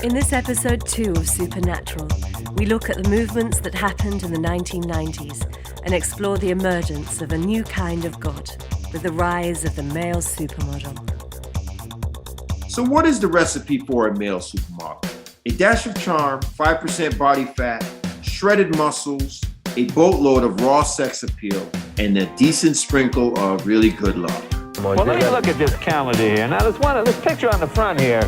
In this episode 2 of Supernatural, we look at the movements that happened in the 1990s and explore the emergence of a new kind of god with the rise of the male supermodel. So what is the recipe for a male supermodel? A dash of charm, 5% body fat, shredded muscles, a boatload of raw sex appeal, and a decent sprinkle of really good love. Well, let me look at this calendar here. Now, there's this picture on the front here.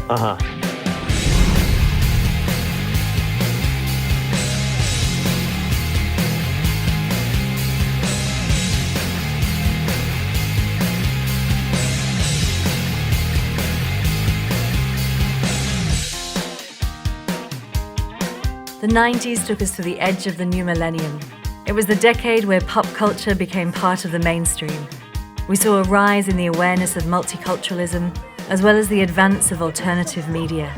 The 90s took us to the edge of the new millennium. It was the decade where pop culture became part of the mainstream. We saw a rise in the awareness of multiculturalism, as well as the advance of alternative media.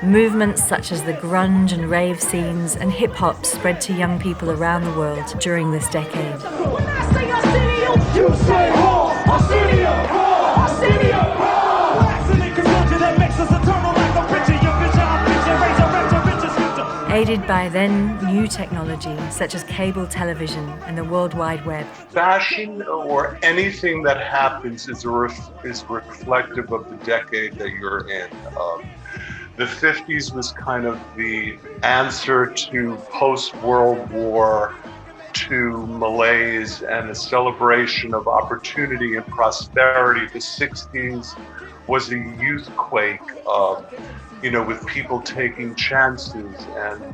Movements such as the grunge and rave scenes and hip-hop spread to young people around the world during this decade. When I say Arsenio, you say Hall. Arsenio, Hall. Arsenio, Hall. Accident consulted that makes us eternal like a picture. Your picture, our picture, resurrect a richer future. Aided by then new technology such as cable television and the World Wide Web. Fashion or anything that happens is reflective of the decade that you're in. The 50s was kind of the answer to post-World War, to malaise and a celebration of opportunity and prosperity. The 60s was a youth quake, with people taking chances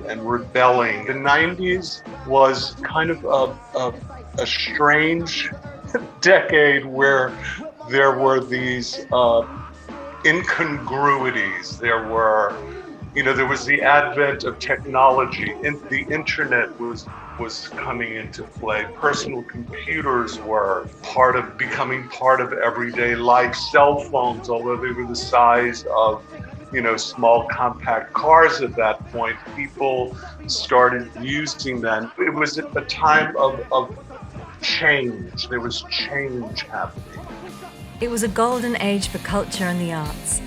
and rebelling. The 90s was kind of a strange decade where there were these incongruities. There was the advent of technology, and the internet was coming into play. Personal computers were becoming part of everyday life. Cell phones, although they were the size of small compact cars at that point, people started using them. It was a time of change. There was change happening. It was a golden age for culture and the arts.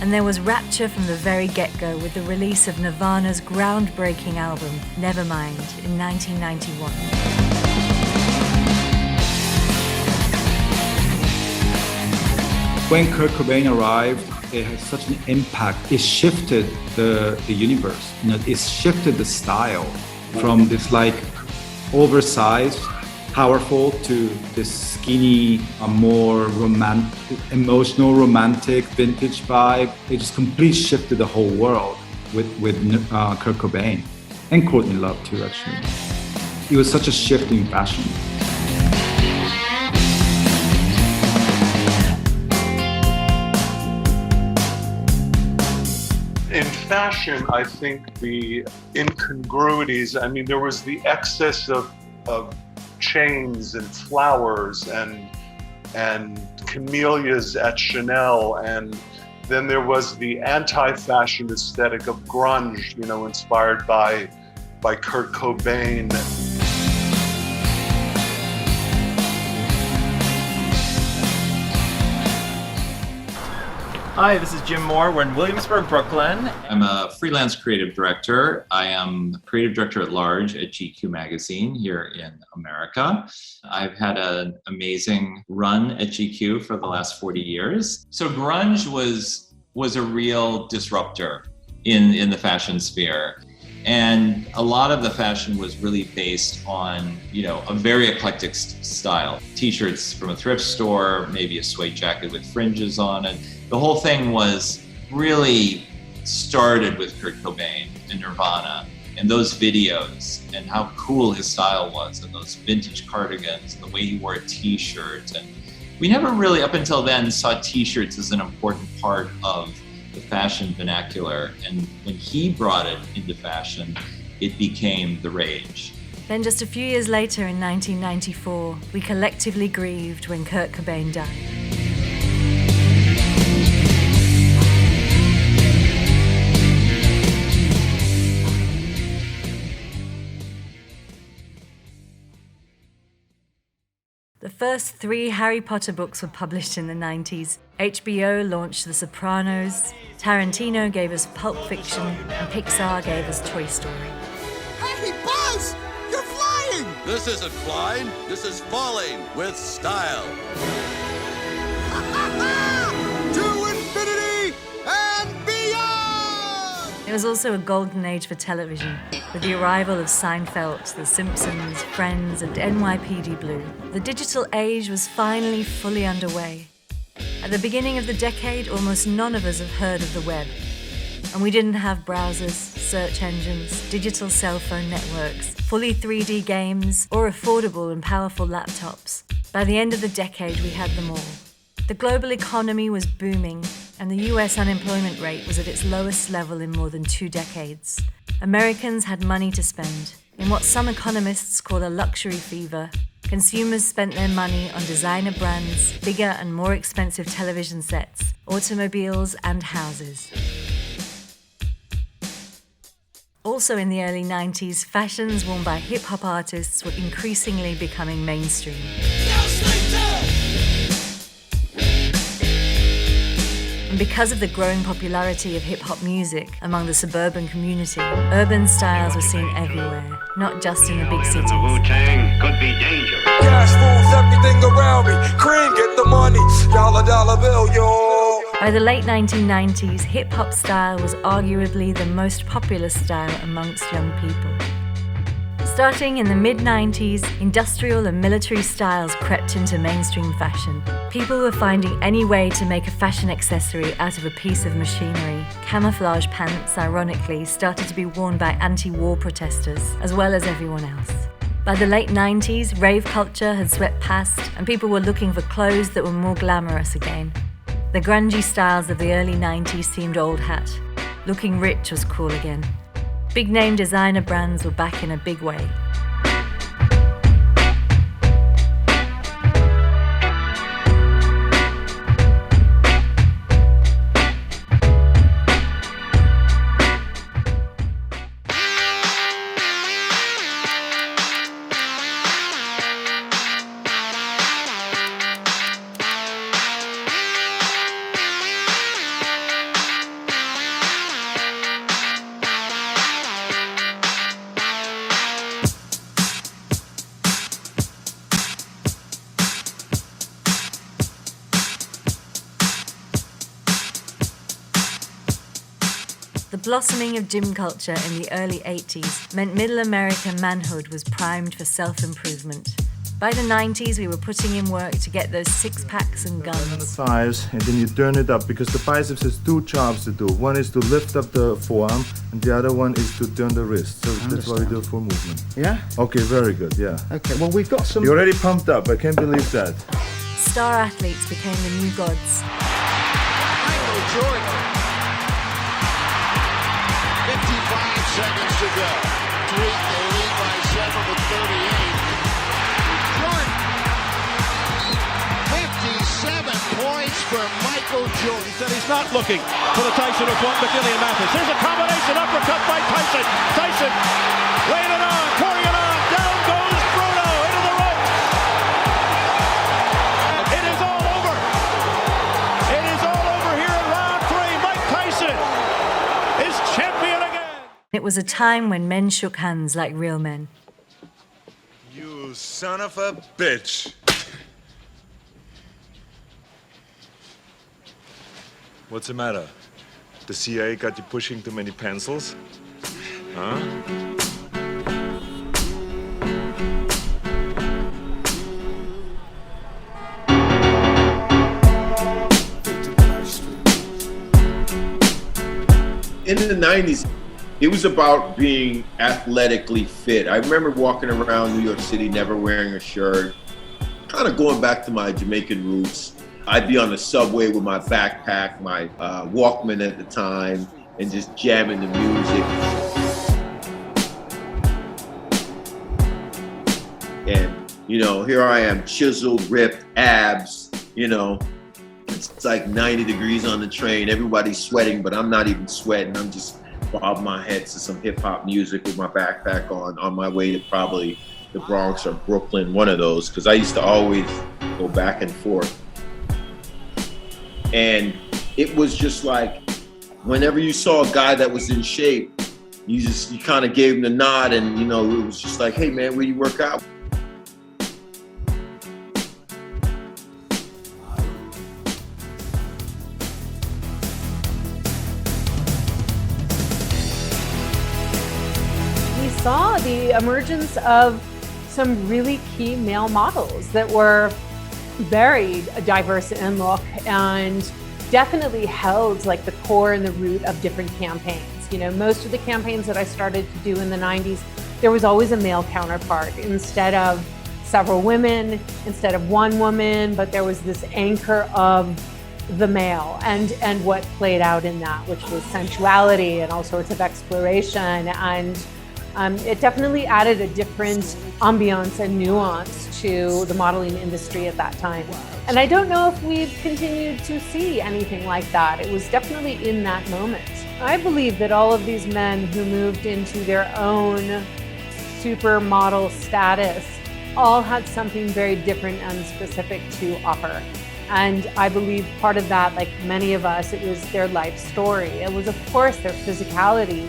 And there was rapture from the very get-go with the release of Nirvana's groundbreaking album, Nevermind, in 1991. When Kurt Cobain arrived, it had such an impact. It shifted the universe. It shifted the style from this oversized, powerful to this skinny, more emotional, romantic, vintage vibe. It just completely shifted the whole world with Kurt Cobain and Courtney Love too. Actually, it was such a shift in fashion. In fashion, I think the incongruities. There was the excess of chains and flowers and camellias at Chanel, and then there was the anti-fashion aesthetic of grunge, inspired by Kurt Cobain. Hi, this is Jim Moore. We're in Williamsburg, Brooklyn. I'm a freelance creative director. I am creative director at large at GQ Magazine here in America. I've had an amazing run at GQ for the last 40 years. So grunge was a real disruptor in the fashion sphere. And a lot of the fashion was really based on, a very eclectic style. T-shirts from a thrift store, maybe a suede jacket with fringes on it. The whole thing was really started with Kurt Cobain and Nirvana and those videos and how cool his style was and those vintage cardigans and the way he wore a T-shirt. And we never really, up until then, saw T-shirts as an important part of the fashion vernacular. And when he brought it into fashion, it became the rage. Then just a few years later in 1994, we collectively grieved when Kurt Cobain died. The first 3 Harry Potter books were published in the 90s. HBO launched The Sopranos, Tarantino gave us Pulp Fiction, and Pixar gave us Toy Story. Hey, Buzz! You're flying! This isn't flying, this is falling with style. To infinity and beyond! It was also a golden age for television, with the arrival of Seinfeld, The Simpsons, Friends, and NYPD Blue. The digital age was finally fully underway. At the beginning of the decade, almost none of us have heard of the web. And we didn't have browsers, search engines, digital cell phone networks, fully 3D games, or affordable and powerful laptops. By the end of the decade, we had them all. The global economy was booming, and the US unemployment rate was at its lowest level in more than 2 decades. Americans had money to spend. In what some economists call a luxury fever, consumers spent their money on designer brands, bigger and more expensive television sets, automobiles, and houses. Also in the early 90s, fashions worn by hip-hop artists were increasingly becoming mainstream. And because of the growing popularity of hip-hop music among the suburban community, urban styles were seen everywhere, not just in the big cities. The Wu-Tang could be dangerous. Cash rules everything around me. Cream, get the money. Dollar bill, yo. By the late 1990s, hip-hop style was arguably the most popular style amongst young people. Starting in the mid-90s, industrial and military styles crept into mainstream fashion. People were finding any way to make a fashion accessory out of a piece of machinery. Camouflage pants, ironically, started to be worn by anti-war protesters, as well as everyone else. By the late 90s, rave culture had swept past, and people were looking for clothes that were more glamorous again. The grungy styles of the early 90s seemed old hat. Looking rich was cool again. Big-name designer brands were back in a big way. The blossoming of gym culture in the early 80s meant middle American manhood was primed for self-improvement. By the 90s, we were putting in work to get those six-packs and guns. Thighs, and then you turn it up, because the biceps has 2 jobs to do. One is to lift up the forearm, and the other one is to turn the wrist. So that's what we do for movement. Yeah? Okay, very good, yeah. Okay, well, we've got some... You're already pumped up, I can't believe that. Star athletes became the new gods. Michael Jordan. 55 seconds to go. They lead by 7 with 38. Jordan. 57 points for Michael Jordan. He said he's not looking for the Tyson of one McGillian Mathis. Here's a combination uppercut by Tyson. Tyson laying it on, pouring it on. Down goes Bruno into the rope. It is all over. It is all over here in round 3. Mike Tyson is champion again. It was a time when men shook hands like real men. You son of a bitch. What's the matter? The CIA got you pushing too many pencils? Huh? In the 90s, it was about being athletically fit. I remember walking around New York City, never wearing a shirt, kind of going back to my Jamaican roots. I'd be on the subway with my backpack, my Walkman at the time, and just jamming the music. And, you know, here I am, chiseled, ripped, abs, you know. It's like 90 degrees on the train. Everybody's sweating, but I'm not even sweating. I'm just bobbing my head to some hip hop music with my backpack on my way to probably the Bronx or Brooklyn, one of those, because I used to always go back and forth. And it was just like, whenever you saw a guy that was in shape, you kind of gave him the nod, and you know, it was just like, hey man, where you work out? We saw the emergence of some really key male models that were very diverse in look and definitely held like the core and the root of different campaigns. You know, most of the campaigns that I started to do in the 90s, there was always a male counterpart instead of several women, instead of one woman, but there was this anchor of the male and what played out in that, which was sensuality and all sorts of exploration. And it definitely added a different ambiance and nuance to the modeling industry at that time. And I don't know if we've continued to see anything like that. It was definitely in that moment. I believe that all of these men who moved into their own supermodel status all had something very different and specific to offer. And I believe part of that, like many of us, it was their life story. It was, of course, their physicality,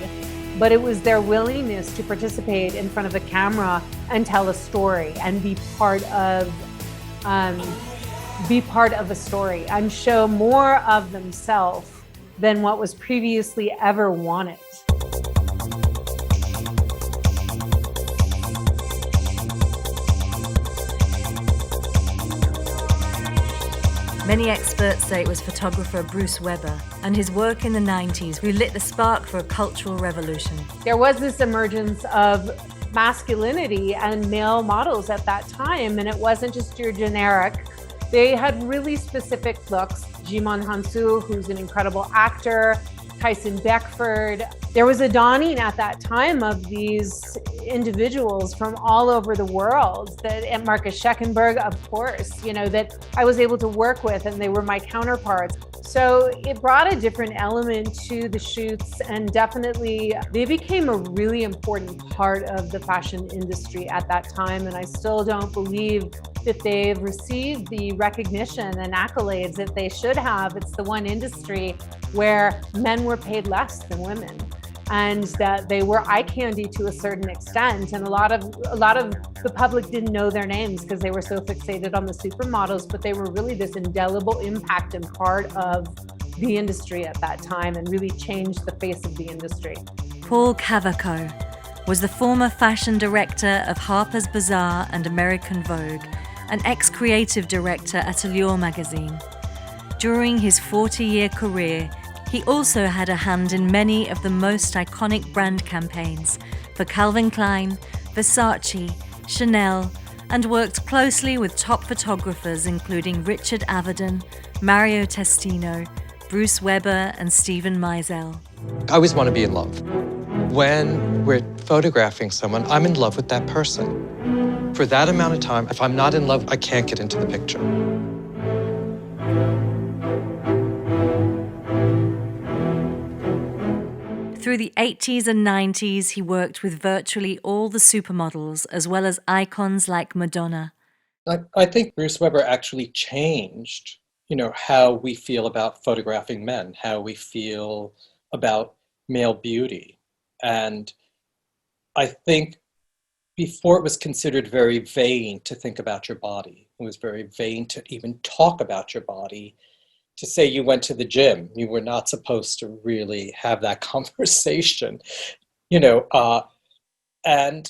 but it was their willingness to participate in front of a camera and tell a story and be part of a story and show more of themselves than what was previously ever wanted. Many experts say it was photographer Bruce Weber and his work in the 90s who lit the spark for a cultural revolution. There was this emergence of masculinity and male models at that time, and it wasn't just your generic. They had really specific looks. Jimon Hansu, who's an incredible actor, Tyson Beckford. There was a dawning at that time of these individuals from all over the world, and Marcus Scheckenberg, of course, you know, that I was able to work with, and they were my counterparts. So it brought a different element to the shoots, and definitely they became a really important part of the fashion industry at that time. And I still don't believe that they've received the recognition and accolades that they should have. It's the one industry where men were paid less than women, and that they were eye candy to a certain extent. And a lot of the public didn't know their names because they were so fixated on the supermodels, but they were really this indelible impact and part of the industry at that time and really changed the face of the industry. Paul Cavaco was the former fashion director of Harper's Bazaar and American Vogue, an ex-creative director at Allure magazine. During his 40-year career, he also had a hand in many of the most iconic brand campaigns for Calvin Klein, Versace, Chanel, and worked closely with top photographers including Richard Avedon, Mario Testino, Bruce Weber, and Steven Meisel. I always want to be in love. When we're photographing someone, I'm in love with that person. For that amount of time, if I'm not in love, I can't get into the picture. Through the 80s and 90s, he worked with virtually all the supermodels, as well as icons like Madonna. I think Bruce Weber actually changed, you know, how we feel about photographing men, how we feel about male beauty. And I think before it was considered very vain to think about your body. It was very vain to even talk about your body. To say you went to the gym, you were not supposed to really have that conversation, you know, and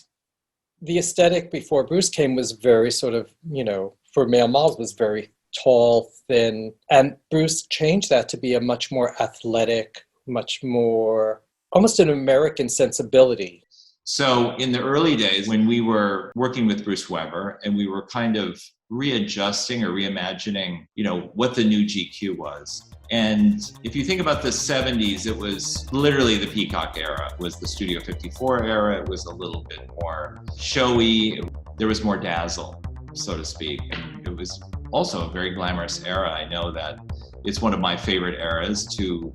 the aesthetic before Bruce came was very sort of, you know, for male models was very tall, thin, and Bruce changed that to be a much more athletic, much more, almost an American sensibility. So in the early days when we were working with Bruce Weber and we were kind of readjusting or reimagining, you know, what the new GQ was. And if you think about the 70s, it was literally the Peacock era. It was the Studio 54 era. It was a little bit more showy. There was more dazzle, so to speak. And it was also a very glamorous era. I know that it's one of my favorite eras to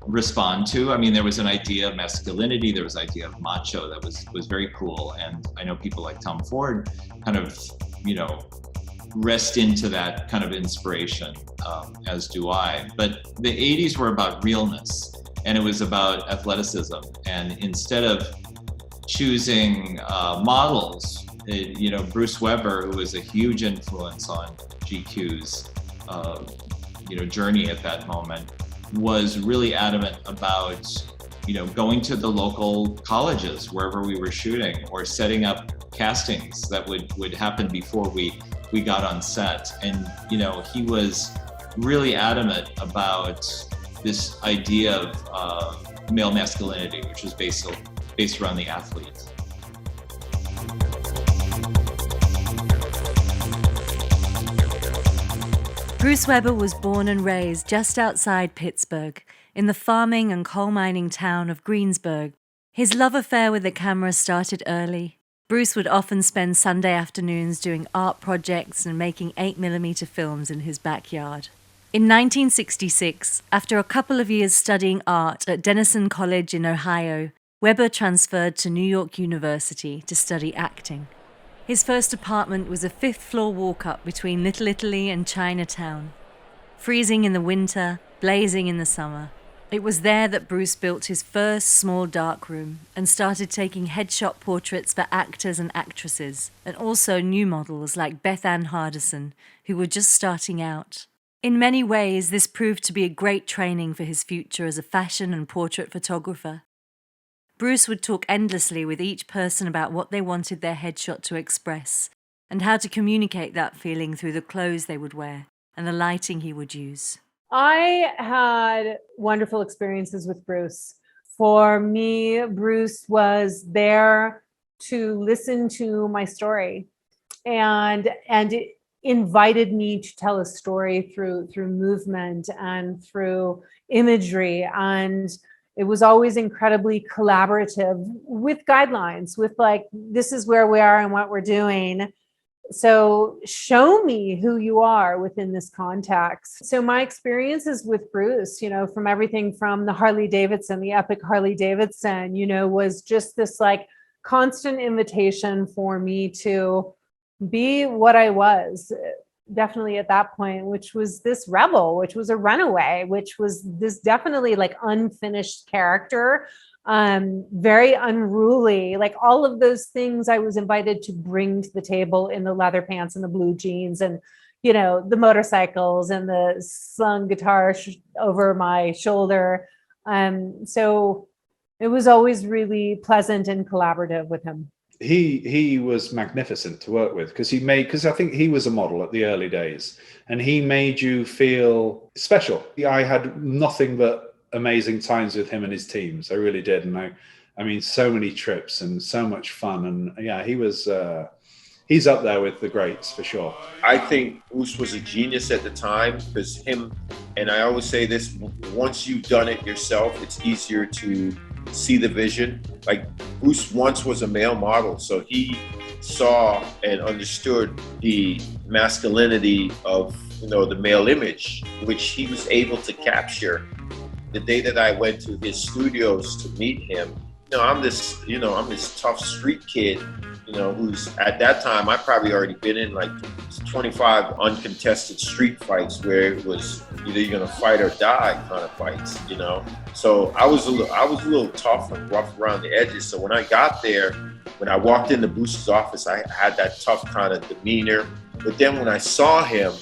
respond to. I mean, there was an idea of masculinity, there was an idea of macho that was very cool. And I know people like Tom Ford kind of, you know, rest into that kind of inspiration, as do I. But the 80s were about realness, and it was about athleticism. And instead of choosing models, you know, Bruce Weber, who was a huge influence on GQ's, you know, journey at that moment, was really adamant about, you know, going to the local colleges wherever we were shooting, or setting up castings that would happen before we got on set. And, you know, he was really adamant about this idea of male masculinity, which was based around the athlete. Bruce Weber was born and raised just outside Pittsburgh, in the farming and coal mining town of Greensburg. His love affair with the camera started early. Bruce would often spend Sunday afternoons doing art projects and making 8mm films in his backyard. In 1966, after a couple of years studying art at Denison College in Ohio, Weber transferred to New York University to study acting. His first apartment was a 5th-floor walk-up between Little Italy and Chinatown. Freezing in the winter, blazing in the summer. It was there that Bruce built his first small darkroom and started taking headshot portraits for actors and actresses, and also new models like Beth Ann Hardison, who were just starting out. In many ways, this proved to be a great training for his future as a fashion and portrait photographer. Bruce would talk endlessly with each person about what they wanted their headshot to express, and how to communicate that feeling through the clothes they would wear and the lighting he would use. I had wonderful experiences with Bruce. For me, Bruce was there to listen to my story, and it invited me to tell a story through movement and through imagery. And it was always incredibly collaborative with guidelines, with like, this is where we are and what we're doing. So show me who you are within this context. So my experiences with Bruce, you know, from everything from the Harley Davidson, the epic Harley Davidson, you know, was just this like constant invitation for me to be what I was. Definitely at that point, which was this rebel, which was a runaway, which was this definitely like unfinished character, very unruly, like all of those things I was invited to bring to the table in the leather pants and the blue jeans and, you know, the motorcycles and the slung guitar over my shoulder. So it was always really pleasant and collaborative with him. He was magnificent to work with because I think he was a model at the early days, and he made you feel special. I had nothing but amazing times with him and his teams. I really did. And I mean, so many trips and so much fun. And yeah, he's up there with the greats for sure. I think Bruce was a genius at the time because him, and I always say this, once you've done it yourself, it's easier to see the vision. Like Bruce once was a male model, so he saw and understood the masculinity of, you know, the male image, which he was able to capture. The day that I went to his studios to meet him, you know, I'm this tough street kid, you know, who's at that time, I probably already been in like 25 uncontested street fights where it was either you're gonna fight or die kind of fights, you know. So I was a little tough and rough around the edges. So when I got there, when I walked into Bruce's office, I had that tough kind of demeanor. But then when I saw him,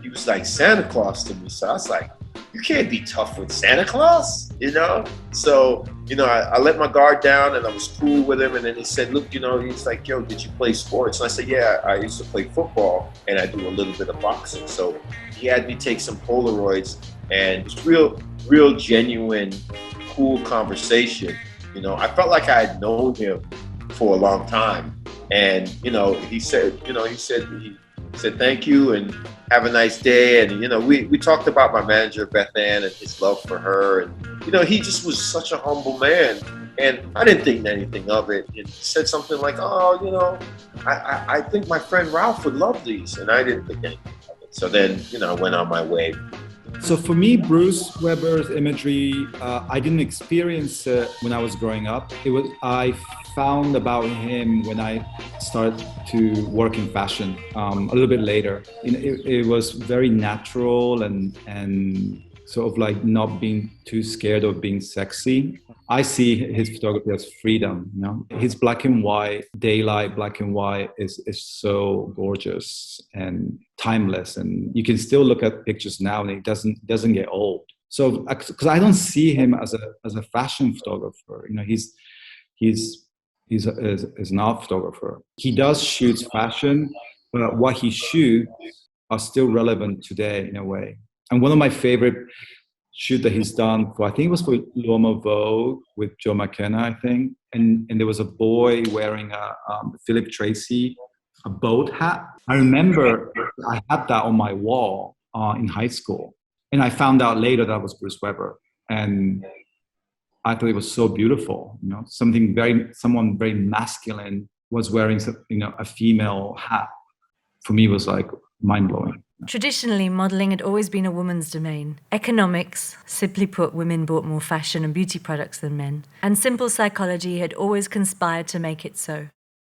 he was like Santa Claus to me. So I was like, you can't be tough with Santa Claus, you know? So, you know, I let my guard down and I was cool with him. And then he said, look, you know, he's like, yo, did you play sports? And I said, yeah, I used to play football and I do a little bit of boxing. So he had me take some Polaroids, and it was real genuine, cool conversation. You know, I felt like I had known him for a long time. And, you know, he said thank you and have a nice day. And, you know, we talked about my manager, Beth Ann, and his love for her. And, you know, he just was such a humble man. And I didn't think anything of it. And he said something like, oh, you know, I think my friend Ralph would love these. And I didn't think anything of it. So then, you know, I went on my way. So for me, Bruce Weber's imagery, I didn't experience it when I was growing up. I found about him when I started to work in fashion a little bit later. It was very natural and sort of like not being too scared of being sexy. I see his photography as freedom. His black and white, daylight black and white is so gorgeous and timeless, and you can still look at pictures now and it doesn't get old. So because I don't see him as a fashion photographer. He's an art photographer. He does shoot fashion, but what he shoots are still relevant today in a way. And one of my favorite shoot that he's done I think it was for Loma Vogue with Joe McKenna, I think. And there was a boy wearing a Philip Tracy, a boat hat. I remember I had that on my wall in high school. And I found out later that was Bruce Weber. And I thought it was so beautiful. Someone very masculine was wearing a female hat. For me, it was like mind-blowing. Traditionally, modelling had always been a woman's domain. Economics, simply put, women bought more fashion and beauty products than men, and simple psychology had always conspired to make it so.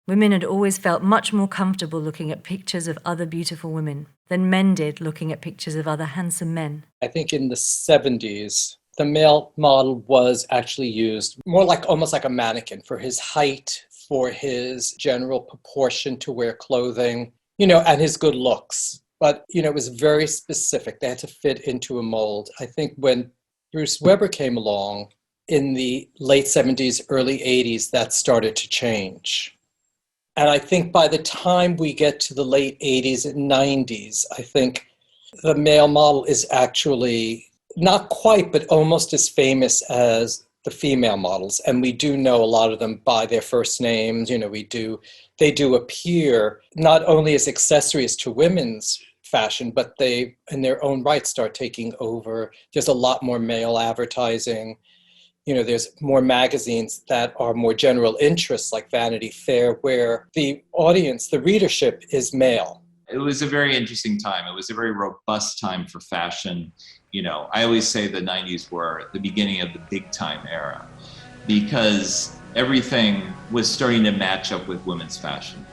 Women had always felt much more comfortable looking at pictures of other beautiful women than men did looking at pictures of other handsome men. I think in the 70s, the male model was actually used more like almost like a mannequin for his height, for his general proportion to wear clothing, and his good looks. But, it was very specific. They had to fit into a mold. I think when Bruce Weber came along in the late 70s, early 80s, that started to change. And I think by the time we get to the late 80s and 90s, I think the male model is actually not quite, but almost as famous as the female models. And we do know a lot of them by their first names. They do appear not only as accessories to women's fashion, but they, in their own right, start taking over. There's a lot more male advertising. There's more magazines that are more general interests, like Vanity Fair, where the audience, the readership is male. It was a very interesting time. It was a very robust time for fashion. I always say the 90s were the beginning of the big time era because everything was starting to match up with women's fashion.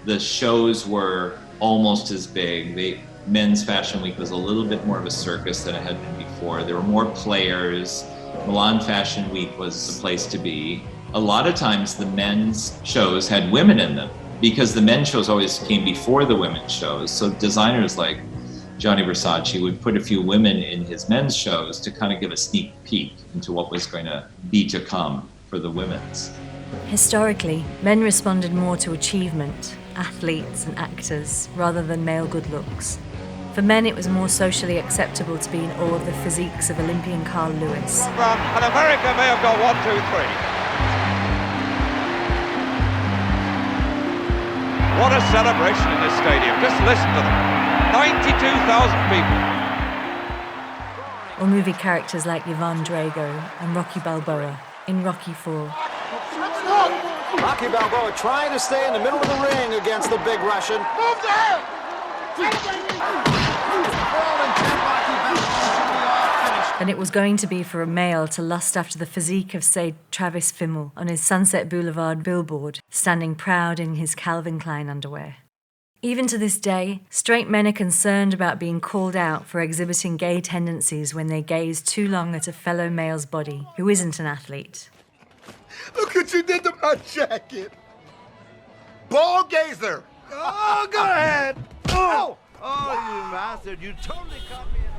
The shows were almost as big. Men's Fashion Week was a little bit more of a circus than it had been before. There were more players. Milan Fashion Week was the place to be. A lot of times the men's shows had women in them because the men's shows always came before the women's shows. So designers like Gianni Versace would put a few women in his men's shows to kind of give a sneak peek into what was going to be to come for the women's. Historically, men responded more to achievement, athletes and actors, rather than male good looks. For men, it was more socially acceptable to be in awe of the physiques of Olympian Carl Lewis. And America may have got 1, 2, 3. What a celebration in this stadium. Just listen to them. 92,000 people. Or movie characters like Ivan Drago and Rocky Balboa in Rocky IV. Rocky Balboa trying to stay in the middle of the ring against the big Russian. Move there! And it was going to be for a male to lust after the physique of, say, Travis Fimmel on his Sunset Boulevard billboard, standing proud in his Calvin Klein underwear. Even to this day, straight men are concerned about being called out for exhibiting gay tendencies when they gaze too long at a fellow male's body who isn't an athlete. Look what you did to my jacket! Ball gazer! Oh, go ahead! Oh! Oh, you bastard, you totally caught me in the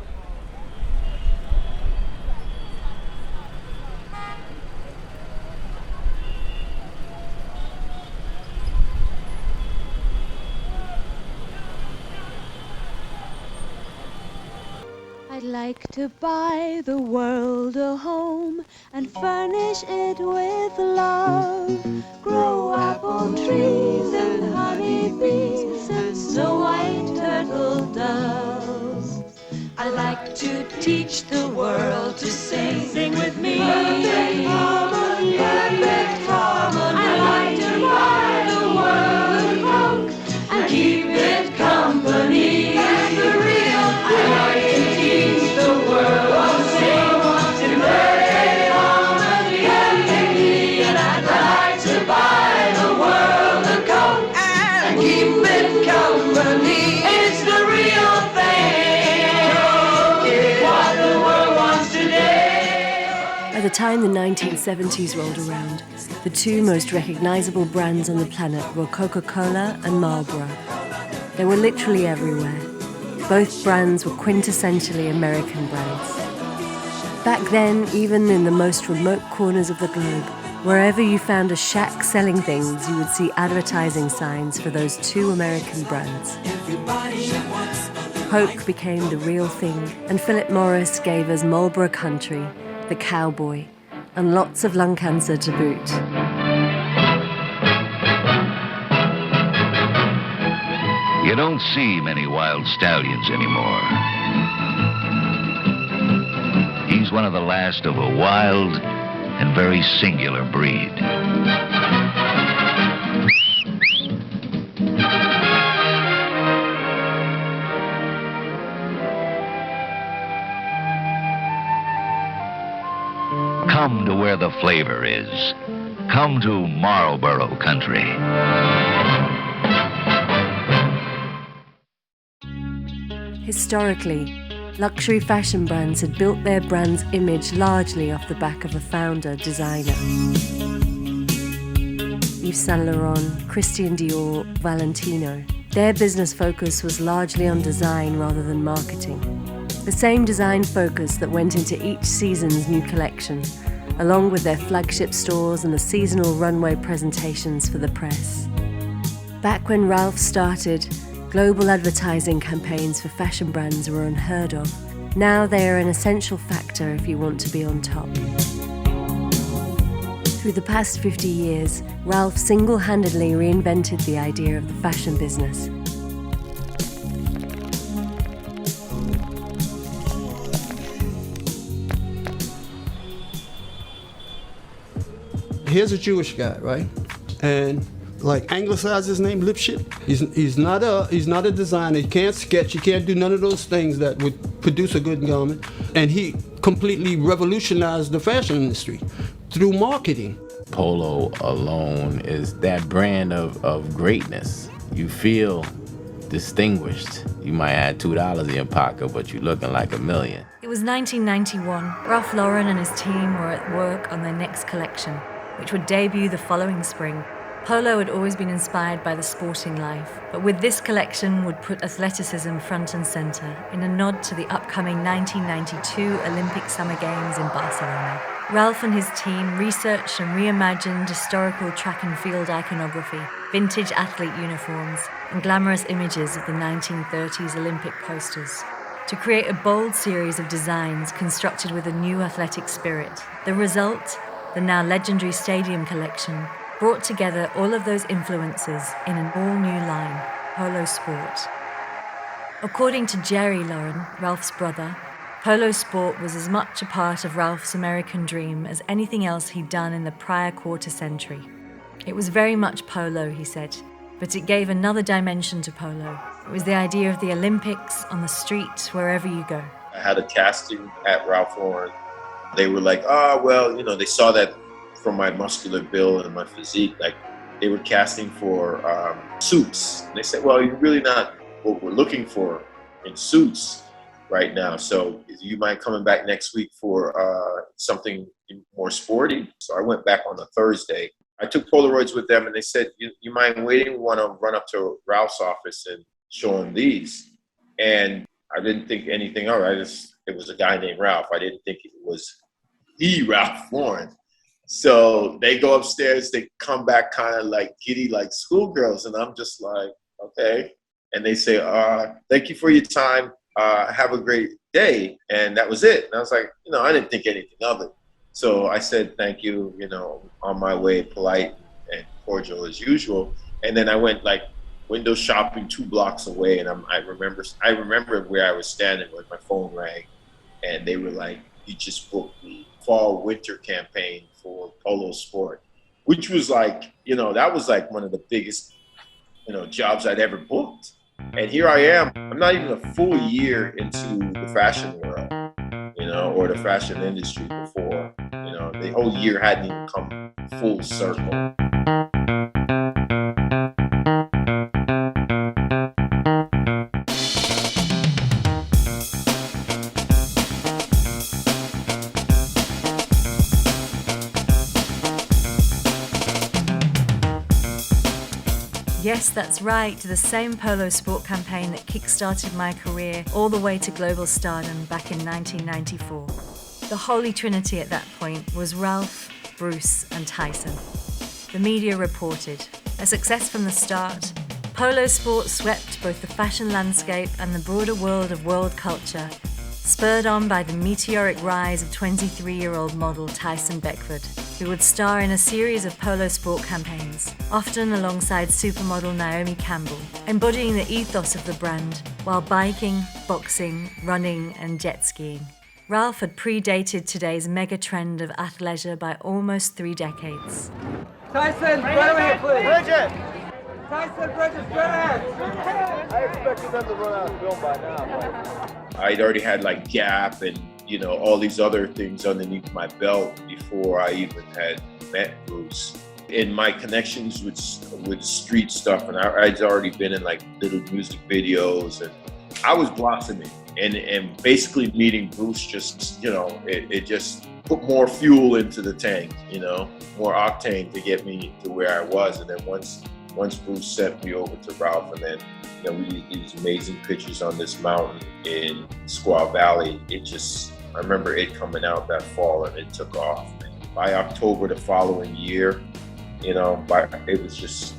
I'd like to buy the world a home and furnish it with love. Grow apple trees and honeybees and snow white turtle doves. I'd like to teach the world to sing. Sing with me. Perfect harmony. Perfect harmony. I'd like to buy the world a coat and keep it company. And the real I'd like to teach the world By the time the 1970s rolled around, the two most recognizable brands on the planet were Coca-Cola and Marlboro. They were literally everywhere. Both brands were quintessentially American brands. Back then, even in the most remote corners of the globe, wherever you found a shack selling things, you would see advertising signs for those two American brands. Coke became the real thing, and Philip Morris gave us Marlboro Country, the cowboy, and lots of lung cancer to boot. You don't see many wild stallions anymore. He's one of the last of a wild and very singular breed. Come to where the flavor is. Come to Marlboro Country. Historically, luxury fashion brands had built their brand's image largely off the back of a founder-designer. Yves Saint Laurent, Christian Dior, Valentino. Their business focus was largely on design rather than marketing. The same design focus that went into each season's new collection, along with their flagship stores and the seasonal runway presentations for the press. Back when Ralph started, global advertising campaigns for fashion brands were unheard of. Now they are an essential factor if you want to be on top. Through the past 50 years, Ralph single-handedly reinvented the idea of the fashion business. Here's a Jewish guy, right? And like anglicize his name, Lipschitz. He's not a designer. He can't sketch. He can't do none of those things that would produce a good garment. And he completely revolutionized the fashion industry through marketing. Polo alone is that brand of greatness. You feel distinguished. You might add $2 in your pocket, but you're looking like $1 million. It was 1991. Ralph Lauren and his team were at work on their next collection, which would debut the following spring. Polo had always been inspired by the sporting life, but with this collection would put athleticism front and center in a nod to the upcoming 1992 Olympic Summer Games in Barcelona. Ralph and his team researched and reimagined historical track and field iconography, vintage athlete uniforms, and glamorous images of the 1930s Olympic posters to create a bold series of designs constructed with a new athletic spirit. The result, the now legendary Stadium collection, brought together all of those influences in an all-new line, Polo Sport. According to Jerry Lauren, Ralph's brother, Polo Sport was as much a part of Ralph's American dream as anything else he'd done in the prior quarter century. It was very much polo, he said, but it gave another dimension to polo. It was the idea of the Olympics on the street, wherever you go. I had a casting at Ralph Lauren. They were like, well, they saw that from my muscular build and my physique, like they were casting for suits. And they said, well, you're really not what we're looking for in suits right now. So you mind coming back next week for something more sporty? So I went back on a Thursday. I took Polaroids with them and they said, you mind waiting? We want to run up to Ralph's office and show him these. And I didn't think anything of it. It was a guy named Ralph. I didn't think it was the Ralph Lauren. So they go upstairs, they come back kind of like giddy, like schoolgirls. And I'm just like, okay. And they say, thank you for your time. Have a great day. And that was it. And I was like, I didn't think anything of it. So I said, thank you, on my way, polite and cordial as usual. And then I went like window shopping 2 blocks away. And I remember where I was standing when my phone rang. And they were like, you just booked the fall-winter campaign for Polo Sport, which was like, that was like one of the biggest, jobs I'd ever booked. And here I am. I'm not even a full year into the fashion world, or the fashion industry before, the whole year hadn't even come full circle. Yes, that's right, the same polo sport campaign that kick-started my career all the way to global stardom back in 1994. The holy trinity at that point was Ralph, Bruce, and Tyson. The media reported, a success from the start, polo sport swept both the fashion landscape and the broader world of world culture, spurred on by the meteoric rise of 23-year-old model Tyson Beckford, who would star in a series of polo sport campaigns, often alongside supermodel Naomi Campbell, embodying the ethos of the brand while biking, boxing, running, and jet skiing. Ralph had predated today's mega trend of athleisure by almost 3 decades. Tyson, right ahead, please. Bridget! Tyson, Bridget, straight ahead. I expected them to run out of film by now. I'd already had like Gap and, you know, all these other things underneath my belt before I even had met Bruce. In my connections with street stuff, and I'd already been in like little music videos, and I was blossoming. And basically meeting Bruce just, you know, it just put more fuel into the tank, you know, more octane to get me to where I was. And then once Bruce sent me over to Ralph, and then, you know, we did these amazing pictures on this mountain in Squaw Valley. I remember it coming out that fall, and it took off. And by October the following year, you know, it was just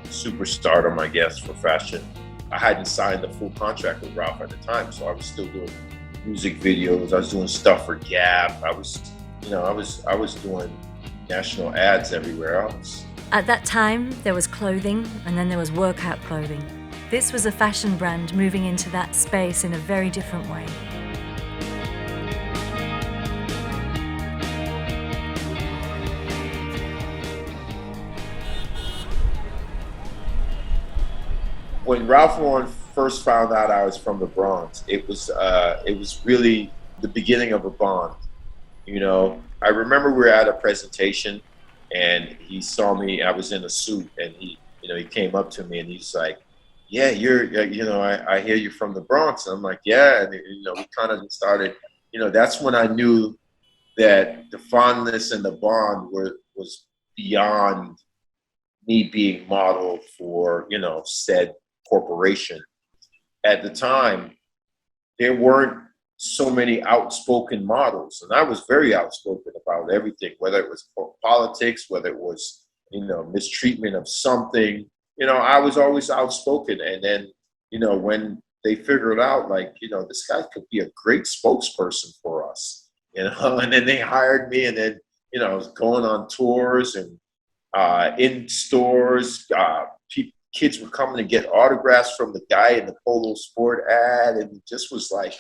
superstardom, I guess, for fashion. I hadn't signed the full contract with Ralph at the time, so I was still doing music videos. I was doing stuff for Gap. I was doing national ads everywhere else. At that time, there was clothing, and then there was workout clothing. This was a fashion brand moving into that space in a very different way. When Ralph Lauren first found out I was from the Bronx, it was really the beginning of a bond. You know, I remember we were at a presentation, and he saw me. I was in a suit, and he came up to me, and he's like, "Yeah, I hear you're from the Bronx." And I'm like, "Yeah," and you know, we kind of started. You know, that's when I knew that the fondness and the bond was beyond me being modeled for, you know, said corporation. At the time, there weren't so many outspoken models, and I was very outspoken about everything, whether it was politics, whether it was, you know, mistreatment of something. You know, I was always outspoken. And then, you know, when they figured out, like, you know, this guy could be a great spokesperson for us, you know, and then they hired me, and then, you know, I was going on tours and in stores, kids were coming to get autographs from the guy in the Polo Sport ad, and it just was like,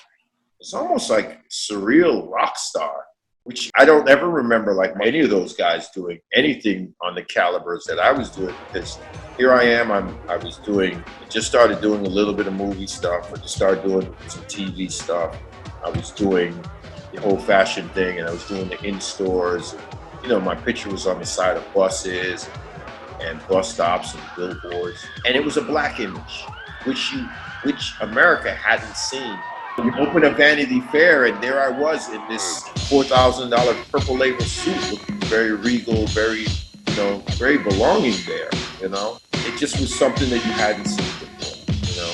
it's almost like surreal rock star, which I don't ever remember like any of those guys doing anything on the calibers that I was doing, because here I am, I just started doing a little bit of movie stuff. I just started doing some TV stuff. I was doing the whole fashion thing, and I was doing the in-stores. You know, my picture was on the side of buses and bus stops and billboards, and it was a black image, which America hadn't seen. You open a Vanity Fair, and there I was in this $4,000 purple label suit, looking very regal, very, you know, very belonging there. You know, it just was something that you hadn't seen before. You know.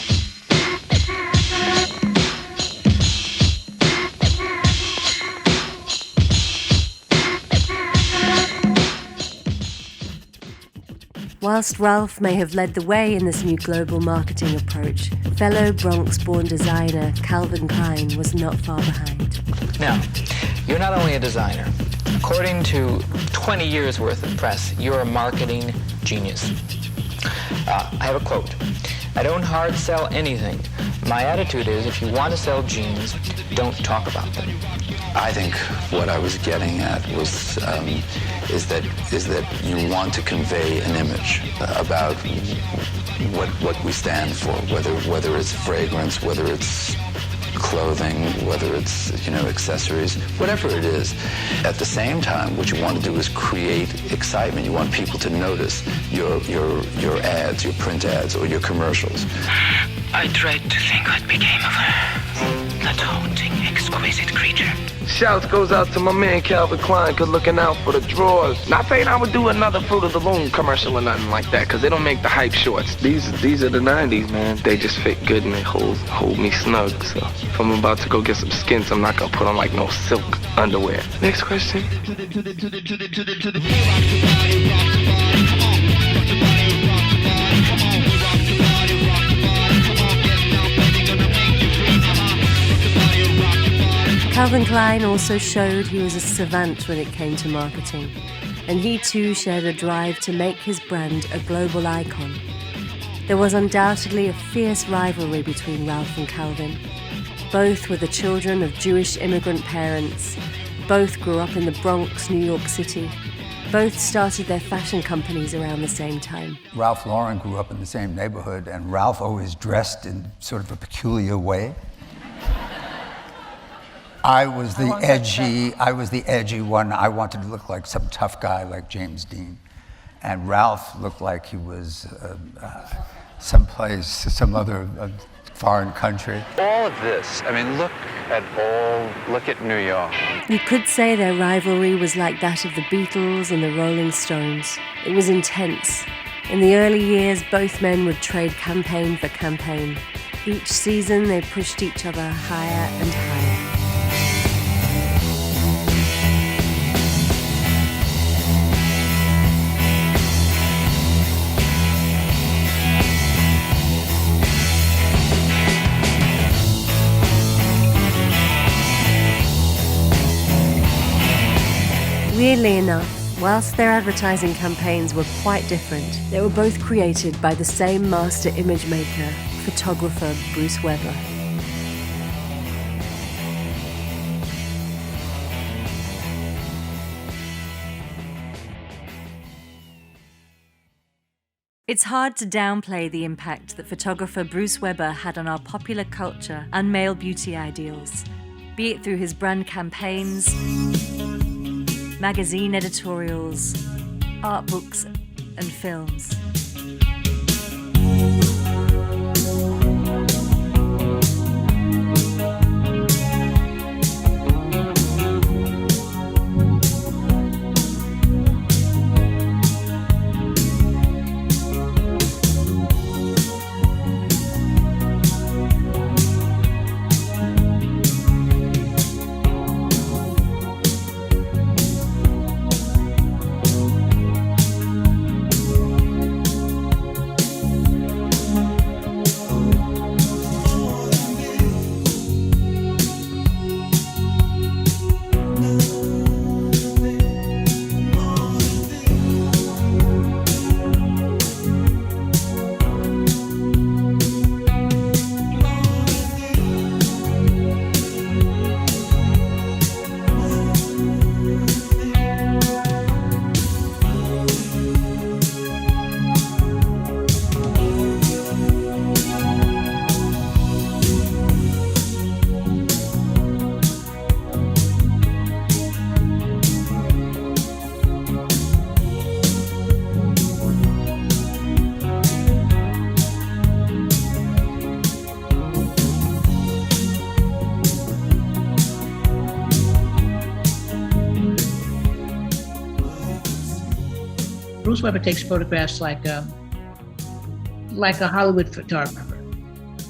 Whilst Ralph may have led the way in this new global marketing approach, fellow Bronx-born designer Calvin Klein was not far behind. Now, you're not only a designer. According to 20 years worth of press, you're a marketing genius. I have a quote. I don't hard sell anything. My attitude is, if you want to sell jeans, don't talk about them. I think what I was getting at was is that you want to convey an image about what we stand for, whether it's fragrance, whether it's clothing, whether it's, you know, accessories, whatever it is. At the same time, what you want to do is create excitement. You want people to notice your ads, your print ads, or your commercials. I tried to think what became of her. the taunting, exquisite creature. Shouts goes out to my man Calvin Klein, good looking out for the drawers. Not saying I would do another Fruit of the Loom commercial or nothing like that, because they don't make the hype shorts. These are the 90s, man. They just fit good and they hold me snug. So if I'm about to go get some skins, I'm not gonna put on like no silk underwear. Next question. Calvin Klein also showed he was a savant when it came to marketing, and he too shared a drive to make his brand a global icon. There was undoubtedly a fierce rivalry between Ralph and Calvin. Both were the children of Jewish immigrant parents. Both grew up in the Bronx, New York City. Both started their fashion companies around the same time. Ralph Lauren grew up in the same neighborhood, and Ralph always dressed in sort of a peculiar way. I was the edgy one. I wanted to look like some tough guy like James Dean. And Ralph looked like he was some other foreign country. All of this, I mean, look at New York. You could say their rivalry was like that of the Beatles and the Rolling Stones. It was intense. In the early years, both men would trade campaign for campaign. Each season, they pushed each other higher and higher. Weirdly enough, whilst their advertising campaigns were quite different, they were both created by the same master image maker, photographer Bruce Weber. It's hard to downplay the impact that photographer Bruce Weber had on our popular culture and male beauty ideals, be it through his brand campaigns, magazine editorials, art books, and films. Bruce Weber takes photographs like a Hollywood photographer.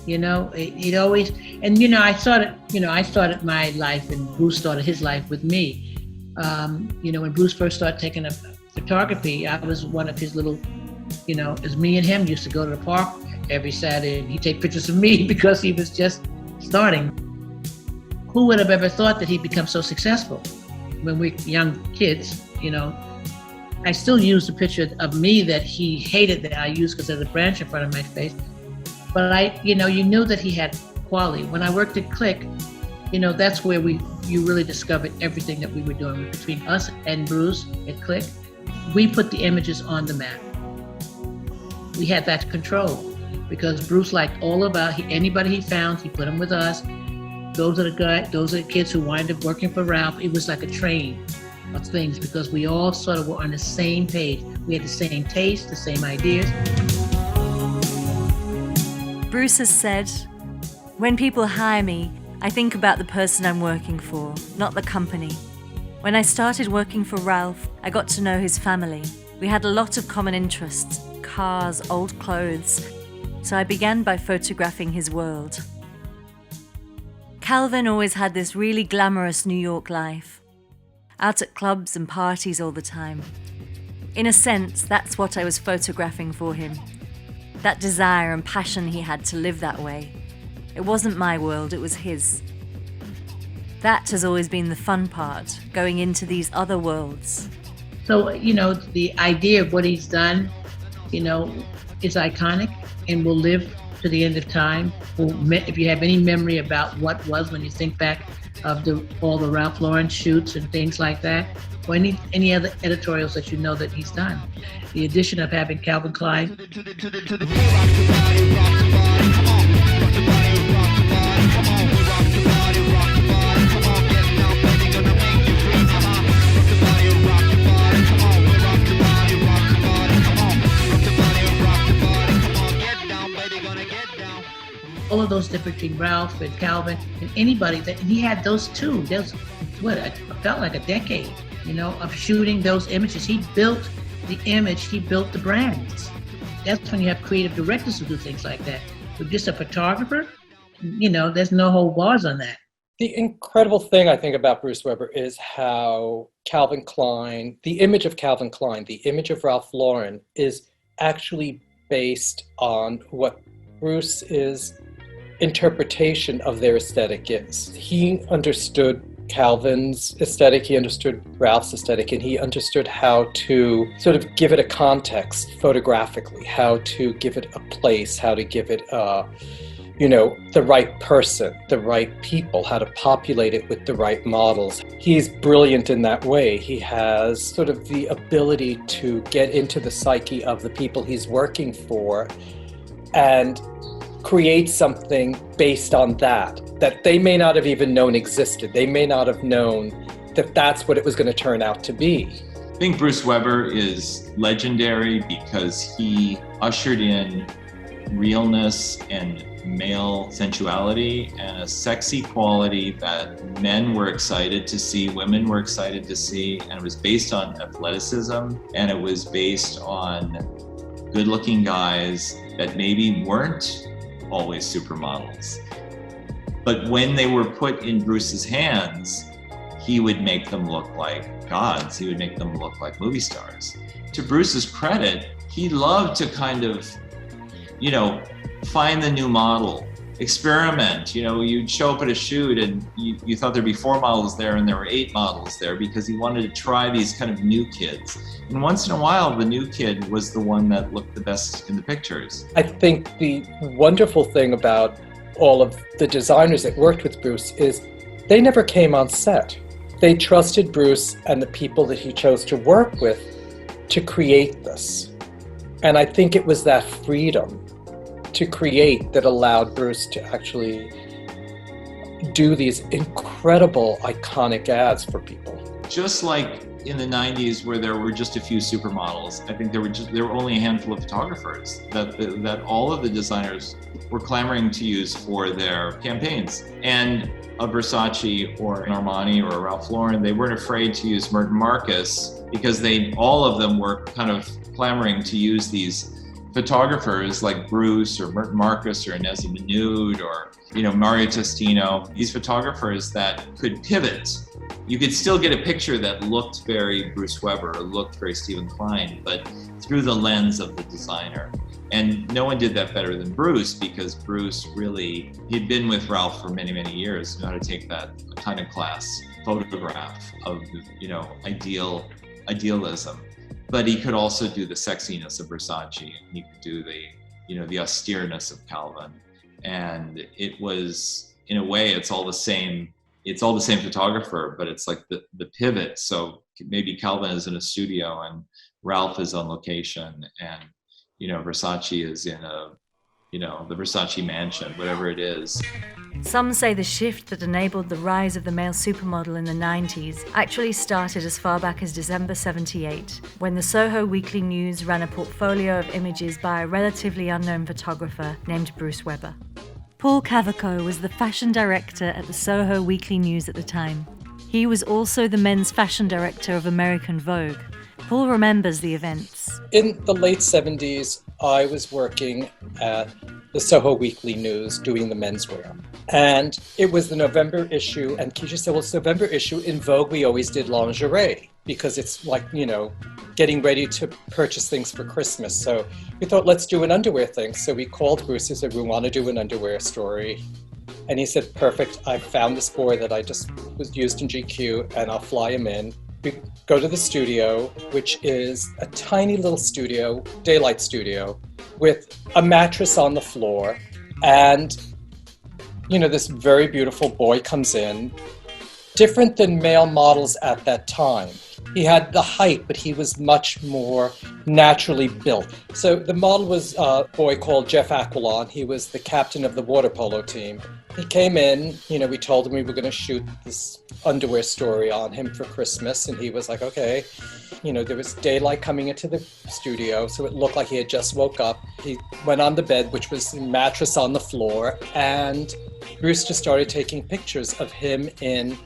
You know, it always, and you know, I started my life, and Bruce started his life with me. You know, when Bruce first started taking a photography, I was one of his little, you know, it was me and him used to go to the park every Saturday, and he'd take pictures of me because he was just starting. Who would have ever thought that he'd become so successful? When we're young kids, you know, I still use the picture of me that he hated that I used because there's a branch in front of my face. But you know, you knew that he had quality. When I worked at Click, you know, that's where you really discovered everything that we were doing between us and Bruce at Click. We put the images on the map. We had that control because Bruce liked all about anybody he found, he put them with us. Those are the kids who wind up working for Ralph. It was like a train of things because we all sort of were on the same page. We had the same taste, the same ideas. Bruce has said, "When people hire me, I think about the person I'm working for, not the company. When I started working for Ralph, I got to know his family. We had a lot of common interests, cars, old clothes, so I began by photographing his world. Calvin always had this really glamorous New York life, out at clubs and parties all the time. In a sense, that's what I was photographing for him. That desire and passion he had to live that way. It wasn't my world, it was his. That has always been the fun part, going into these other worlds. So, the idea of what he's done, is iconic and will live to the end of time. If you have any memory about what was when you think back of all the Ralph Lauren shoots and things like that, or any other editorials that you know that he's done. The addition of having Calvin Klein. All of those different between Ralph and Calvin and anybody and he had those two. It felt like a decade, of shooting those images. He built the image, he built the brands. That's when you have creative directors who do things like that. But just a photographer, there's no whole bars on that. The incredible thing I think about Bruce Weber is how Calvin Klein, the image of Calvin Klein, the image of Ralph Lauren is actually based on what Bruce's interpretation of their aesthetic is. He understood Calvin's aesthetic, he understood Ralph's aesthetic, and he understood how to sort of give it a context photographically, how to give it a place, how to give it the right person, the right people, how to populate it with the right models. He's brilliant in that way. He has sort of the ability to get into the psyche of the people he's working for and create something based on that they may not have even known existed. They may not have known that that's what it was going to turn out to be. I think Bruce Weber is legendary because he ushered in realness and male sensuality and a sexy quality that men were excited to see, women were excited to see, and it was based on athleticism, and it was based on good-looking guys that maybe weren't always supermodels. But when they were put in Bruce's hands, he would make them look like gods. He would make them look like movie stars. To Bruce's credit, he loved to kind of, find the new model, experiment. You'd show up at a shoot and you thought there'd be 4 models there and there were 8 models there because he wanted to try these kind of new kids. And once in a while, the new kid was the one that looked the best in the pictures. I think the wonderful thing about all of the designers that worked with Bruce is they never came on set. They trusted Bruce and the people that he chose to work with to create this. And I think it was that freedom to create that allowed Bruce to actually do these incredible iconic ads for people. Just like in the 90s where there were just a few supermodels, I think there were only a handful of photographers that all of the designers were clamoring to use for their campaigns. And a Versace or an Armani or a Ralph Lauren, they weren't afraid to use Merton Marcus because all of them were kind of clamoring to use these photographers like Bruce or Merton Marcus or Inezi Minoud or Mario Testino, these photographers that could pivot. You could still get a picture that looked very Bruce Weber or looked very Stephen Klein, but through the lens of the designer. And no one did that better than Bruce because Bruce really, he'd been with Ralph for many, many years, knew how to take that kind of class photograph of, idealism. But he could also do the sexiness of Versace, and he could do the austereness of Calvin. And it was, in a way, it's all the same photographer, but it's like the pivot. So maybe Calvin is in a studio and Ralph is on location, and Versace is in the Versace mansion, whatever it is. Some say the shift that enabled the rise of the male supermodel in the 90s actually started as far back as December 78, when the Soho Weekly News ran a portfolio of images by a relatively unknown photographer named Bruce Weber. Paul Cavaco was the fashion director at the Soho Weekly News at the time. He was also the men's fashion director of American Vogue. Paul remembers the events. In the late 70s, I was working at the Soho Weekly News doing the menswear. And it was the November issue, and Keisha said, well, it's November issue. In Vogue, we always did lingerie because it's like, getting ready to purchase things for Christmas. So we thought, let's do an underwear thing. So we called Bruce and said, we want to do an underwear story. And he said, perfect, I found this boy that I just was used in GQ and I'll fly him in. We go to the studio, which is a tiny little studio, daylight studio, with a mattress on the floor. And, this very beautiful boy comes in, different than male models at that time. He had the height, but he was much more naturally built. So the model was a boy called Jeff Aquilon. He was the captain of the water polo team. He came in, we told him we were going to shoot this underwear story on him for Christmas. And he was like, okay. There was daylight coming into the studio, so it looked like he had just woke up. He went on the bed, which was a mattress on the floor. And Bruce just started taking pictures of him in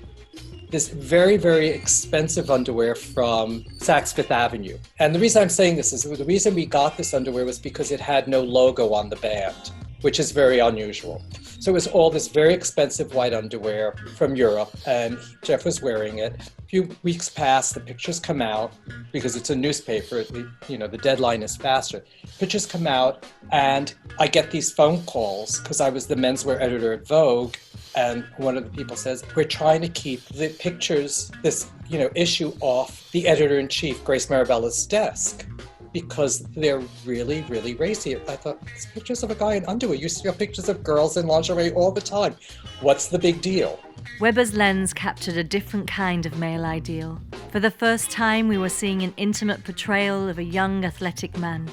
this very, very expensive underwear from Saks Fifth Avenue. And the reason I'm saying this is the reason we got this underwear was because it had no logo on the band, which is very unusual. So it was all this very expensive white underwear from Europe, and Jeff was wearing it. A few weeks pass, the pictures come out, because it's a newspaper, the deadline is faster. Pictures come out, and I get these phone calls, because I was the menswear editor at Vogue, and one of the people says, we're trying to keep the pictures, this issue off the editor-in-chief, Grace Marabella's desk, because they're really, really racy. I thought, it's pictures of a guy in underwear. You see pictures of girls in lingerie all the time. What's the big deal? Weber's lens captured a different kind of male ideal. For the first time, we were seeing an intimate portrayal of a young, athletic man.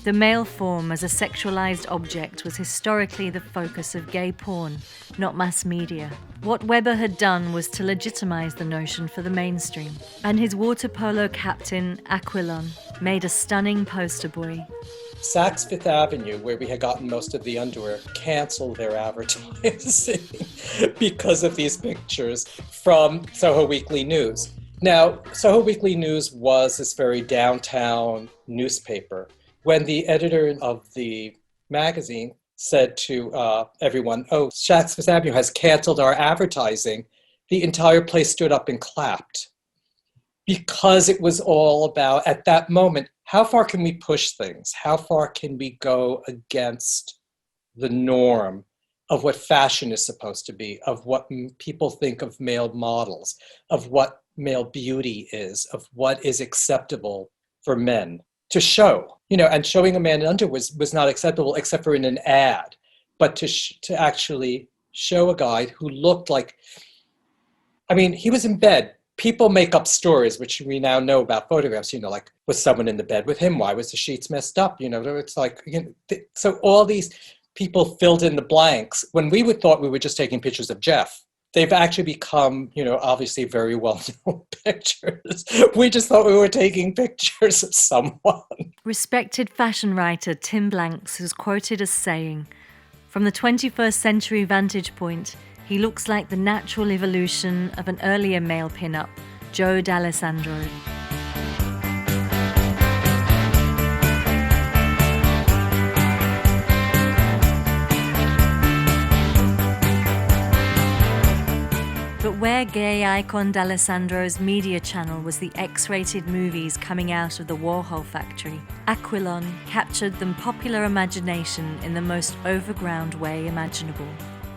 The male form as a sexualized object was historically the focus of gay porn, not mass media. What Weber had done was to legitimize the notion for the mainstream, and his water polo captain, Aquilon, made a stunning poster boy. Saks Fifth Avenue, where we had gotten most of the underwear, canceled their advertising because of these pictures from Soho Weekly News. Now, Soho Weekly News was this very downtown newspaper. When the editor of the magazine said to everyone, oh, Saks Fifth Avenue has canceled our advertising, the entire place stood up and clapped. Because it was all about, at that moment, how far can we push things? How far can we go against the norm of what fashion is supposed to be, of what people think of male models, of what male beauty is, of what is acceptable for men to show? And showing a man in underwear was not acceptable except for in an ad. But to actually show a guy who looked like, he was in bed. People make up stories, which we now know about photographs, like, was someone in the bed with him? Why was the sheets messed up? It's like, so all these people filled in the blanks. When we thought we were just taking pictures of Jeff, they've actually become, obviously very well-known pictures. We just thought we were taking pictures of someone. Respected fashion writer Tim Blanks is quoted as saying, from the 21st century vantage point, he looks like the natural evolution of an earlier male pin-up, Joe D'Alessandro. But where gay icon D'Alessandro's media channel was the X-rated movies coming out of the Warhol factory, Aquilon captured the popular imagination in the most overground way imaginable.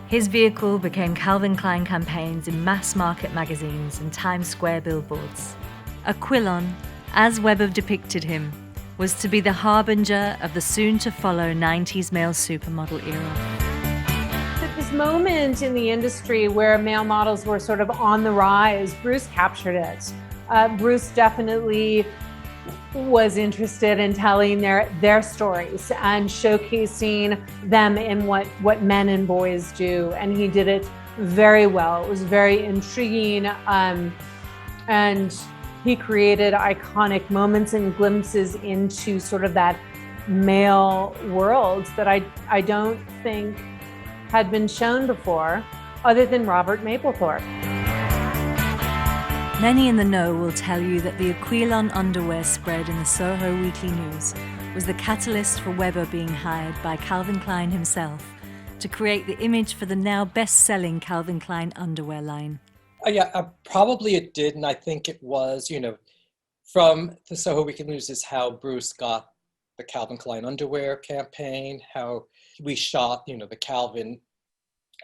His vehicle became Calvin Klein campaigns in mass-market magazines and Times Square billboards. Aquilon, as Weber depicted him, was to be the harbinger of the soon-to-follow 90s male supermodel era. This moment in the industry where male models were sort of on the rise, Bruce captured it. Bruce definitely was interested in telling their stories and showcasing them in what men and boys do, and he did it very well. It was very intriguing, and he created iconic moments and glimpses into sort of that male world that I don't think had been shown before, other than Robert Mapplethorpe. Many in the know will tell you that the Aquilon underwear spread in the Soho Weekly News was the catalyst for Weber being hired by Calvin Klein himself to create the image for the now best-selling Calvin Klein underwear line. Probably it did, and I think it was, from the Soho Weekly News is how Bruce got the Calvin Klein underwear campaign, how we shot, the Calvin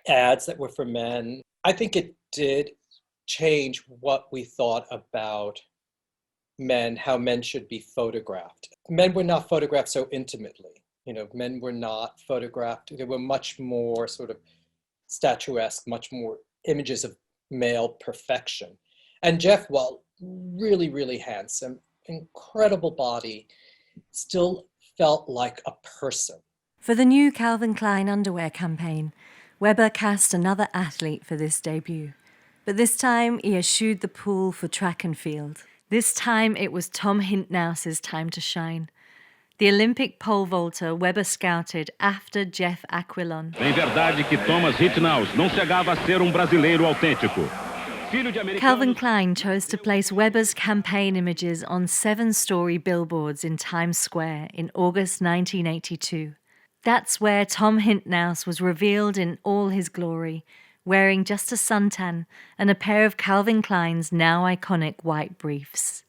ads that were for men. I think it did change what we thought about men, how men should be photographed. Men were not photographed so intimately. Men were not photographed. There were much more sort of statuesque, much more images of male perfection. And Jeff, while really, really handsome, incredible body, still felt like a person. For the new Calvin Klein underwear campaign, Weber cast another athlete for this debut. But this time, he eschewed the pool for track and field. This time, it was Tom Hintnaus's time to shine. The Olympic pole vaulter Weber scouted after Jeff Aquilon. Em verdade que Thomas Hintnaus não chegava a ser brasileiro autêntico. Calvin Klein chose to place Weber's campaign images on 7-story billboards in Times Square in August 1982. That's where Tom Hintnaus was revealed in all his glory, wearing just a suntan and a pair of Calvin Klein's now iconic white briefs.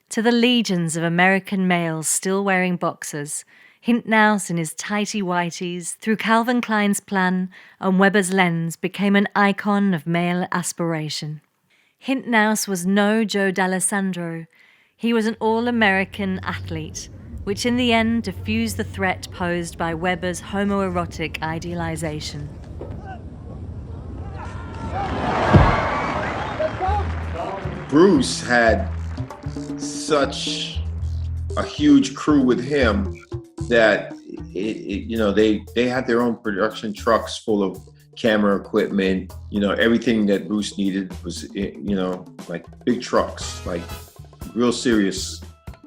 To the legions of American males still wearing boxers, Hintnaus in his tighty whities, through Calvin Klein's plan and Weber's lens, became an icon of male aspiration. Hintnaus was no Joe D'Alessandro. He was an all-American athlete, which in the end diffused the threat posed by Weber's homoerotic idealization. Bruce had such a huge crew with him that they had their own production trucks full of camera equipment. Everything that Bruce needed was like big trucks, like real serious.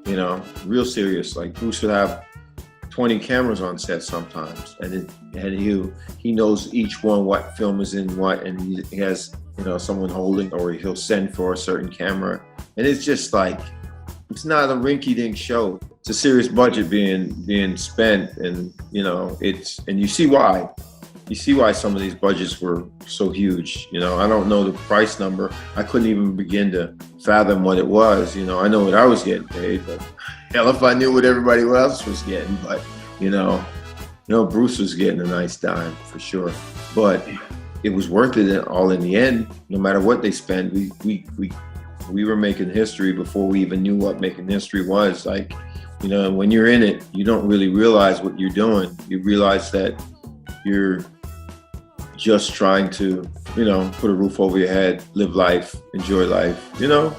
Like Bruce would have 20 cameras on set sometimes, and he knows each one, what film is in what, and he has someone holding, or he'll send for a certain camera, and it's just like, it's not a rinky-dink show. It's a serious budget being spent, and and you see why. You see why some of these budgets were so huge. I don't know the price number. I couldn't even begin to fathom what it was. I know what I was getting paid, but hell if I knew what everybody else was getting. But Bruce was getting a nice dime for sure. But it was worth it all in the end. No matter what they spent, we were making history before we even knew what making history was. Like, when you're in it, you don't really realize what you're doing. You realize that you're just trying to, put a roof over your head, live life, enjoy life,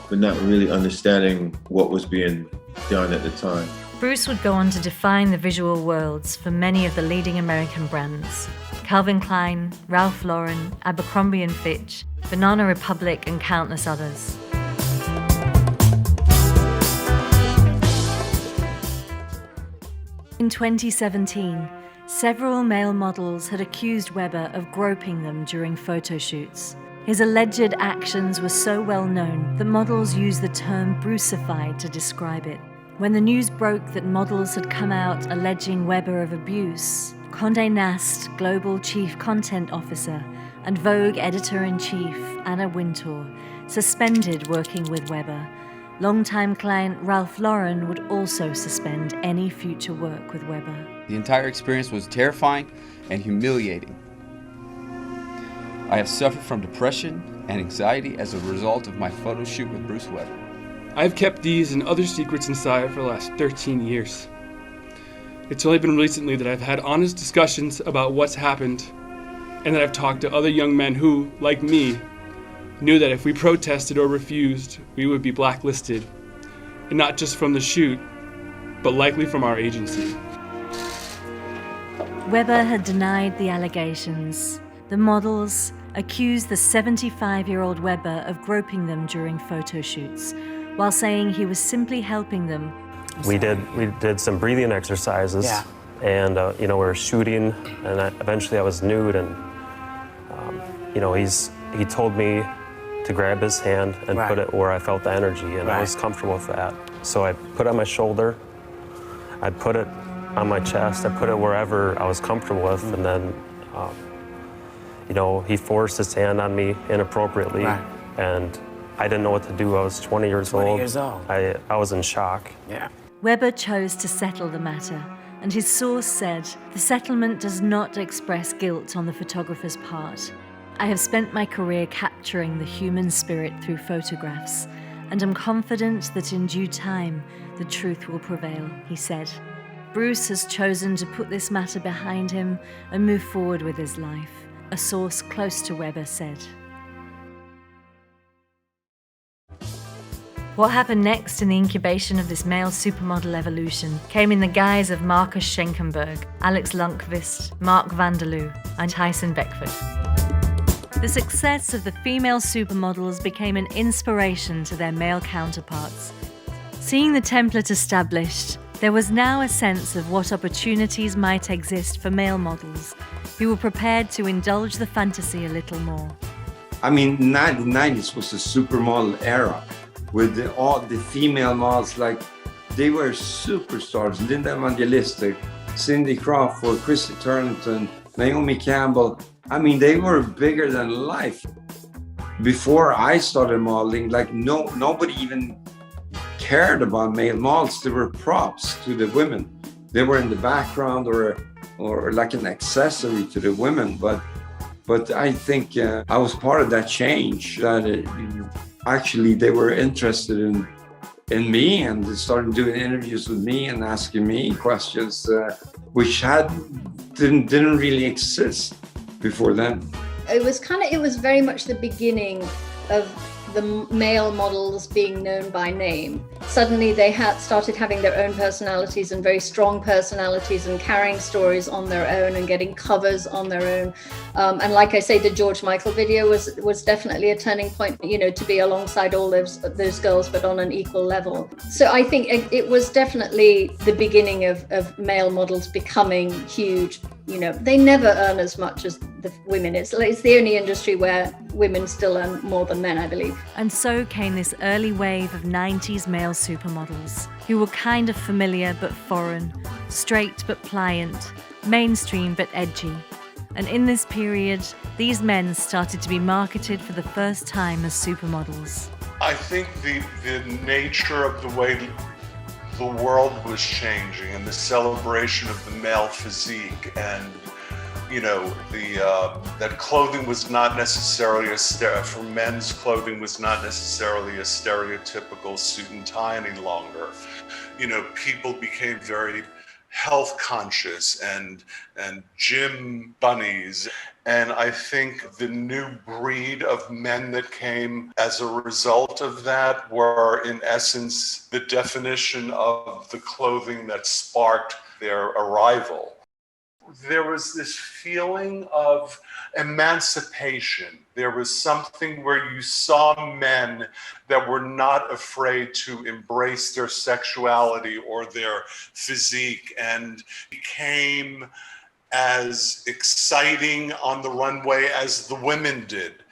but not really understanding what was being done at the time. Bruce would go on to define the visual worlds for many of the leading American brands: Calvin Klein, Ralph Lauren, Abercrombie & Fitch, Banana Republic, and countless others. In 2017, several male models had accused Weber of groping them during photo shoots. His alleged actions were so well known that models used the term Brucified to describe it. When the news broke that models had come out alleging Weber of abuse, Condé Nast Global Chief Content Officer and Vogue Editor-in-Chief Anna Wintour suspended working with Weber. Longtime client Ralph Lauren would also suspend any future work with Weber. The entire experience was terrifying and humiliating. I have suffered from depression and anxiety as a result of my photo shoot with Bruce Weber. I've kept these and other secrets inside for the last 13 years. It's only been recently that I've had honest discussions about what's happened, and that I've talked to other young men who, like me, knew that if we protested or refused, we would be blacklisted, and not just from the shoot, but likely from our agency. Weber had denied the allegations. The models accused the 75-year-old Weber of groping them during photo shoots, while saying he was simply helping them. We did some breathing exercises, and we were shooting, and eventually I was nude, and you know, he told me to grab his hand and put it where I felt the energy, and I was comfortable with that. So I put it on my shoulder, I put it on my chest, I put it wherever I was comfortable with, and then, you know, he forced his hand on me inappropriately, and I didn't know what to do. I was 20 years old. I was in shock. Weber chose to settle the matter, and his source said, "The settlement does not express guilt on the photographer's part. I have spent my career capturing the human spirit through photographs, and am confident that in due time, the truth will prevail," he said. Bruce has chosen to put this matter behind him and move forward with his life, a source close to Weber said. What happened next in the incubation of this male supermodel evolution came in the guise of Marcus Schenkenberg, Alex Lundqvist, Mark Vanderloo, and Tyson Beckford. The success of the female supermodels became an inspiration to their male counterparts. Seeing the template established, there was now a sense of what opportunities might exist for male models who were prepared to indulge the fantasy a little more. I mean, the 90s was the supermodel era with all the female models, like they were superstars. Linda Evangelista, Cindy Crawford, Christy Turlington, Naomi Campbell. I mean, they were bigger than life. Before I started modeling, like nobody even cared about male models. They were props to the women. They were in the background or like an accessory to the women. But I think I was part of that change. That actually they were interested in me and they started doing interviews with me and asking me questions, which didn't really exist before then. It was very much the beginning of the male models being known by name. Suddenly they started having their own personalities and very strong personalities and carrying stories on their own and getting covers on their own. And like I say, the George Michael video was definitely a turning point, you know, to be alongside all those girls, but on an equal level. So I think it was definitely the beginning of male models becoming huge. You know, they never earn as much as the women. It's the only industry where women still earn more than men, I believe. And so came this early wave of 90s male supermodels, who were kind of familiar but foreign, straight but pliant, mainstream but edgy. And in this period, these men started to be marketed for the first time as supermodels. I think the nature of the way the world was changing and the celebration of the male physique, and you know, that clothing was not necessarily for men's clothing was not necessarily a stereotypical suit and tie any longer. You know, people became very health conscious and gym bunnies. And I think the new breed of men that came as a result of that were, in essence, the definition of the clothing that sparked their arrival. There was this feeling of emancipation. There was something where you saw men that were not afraid to embrace their sexuality or their physique and became as exciting on the runway as the women did.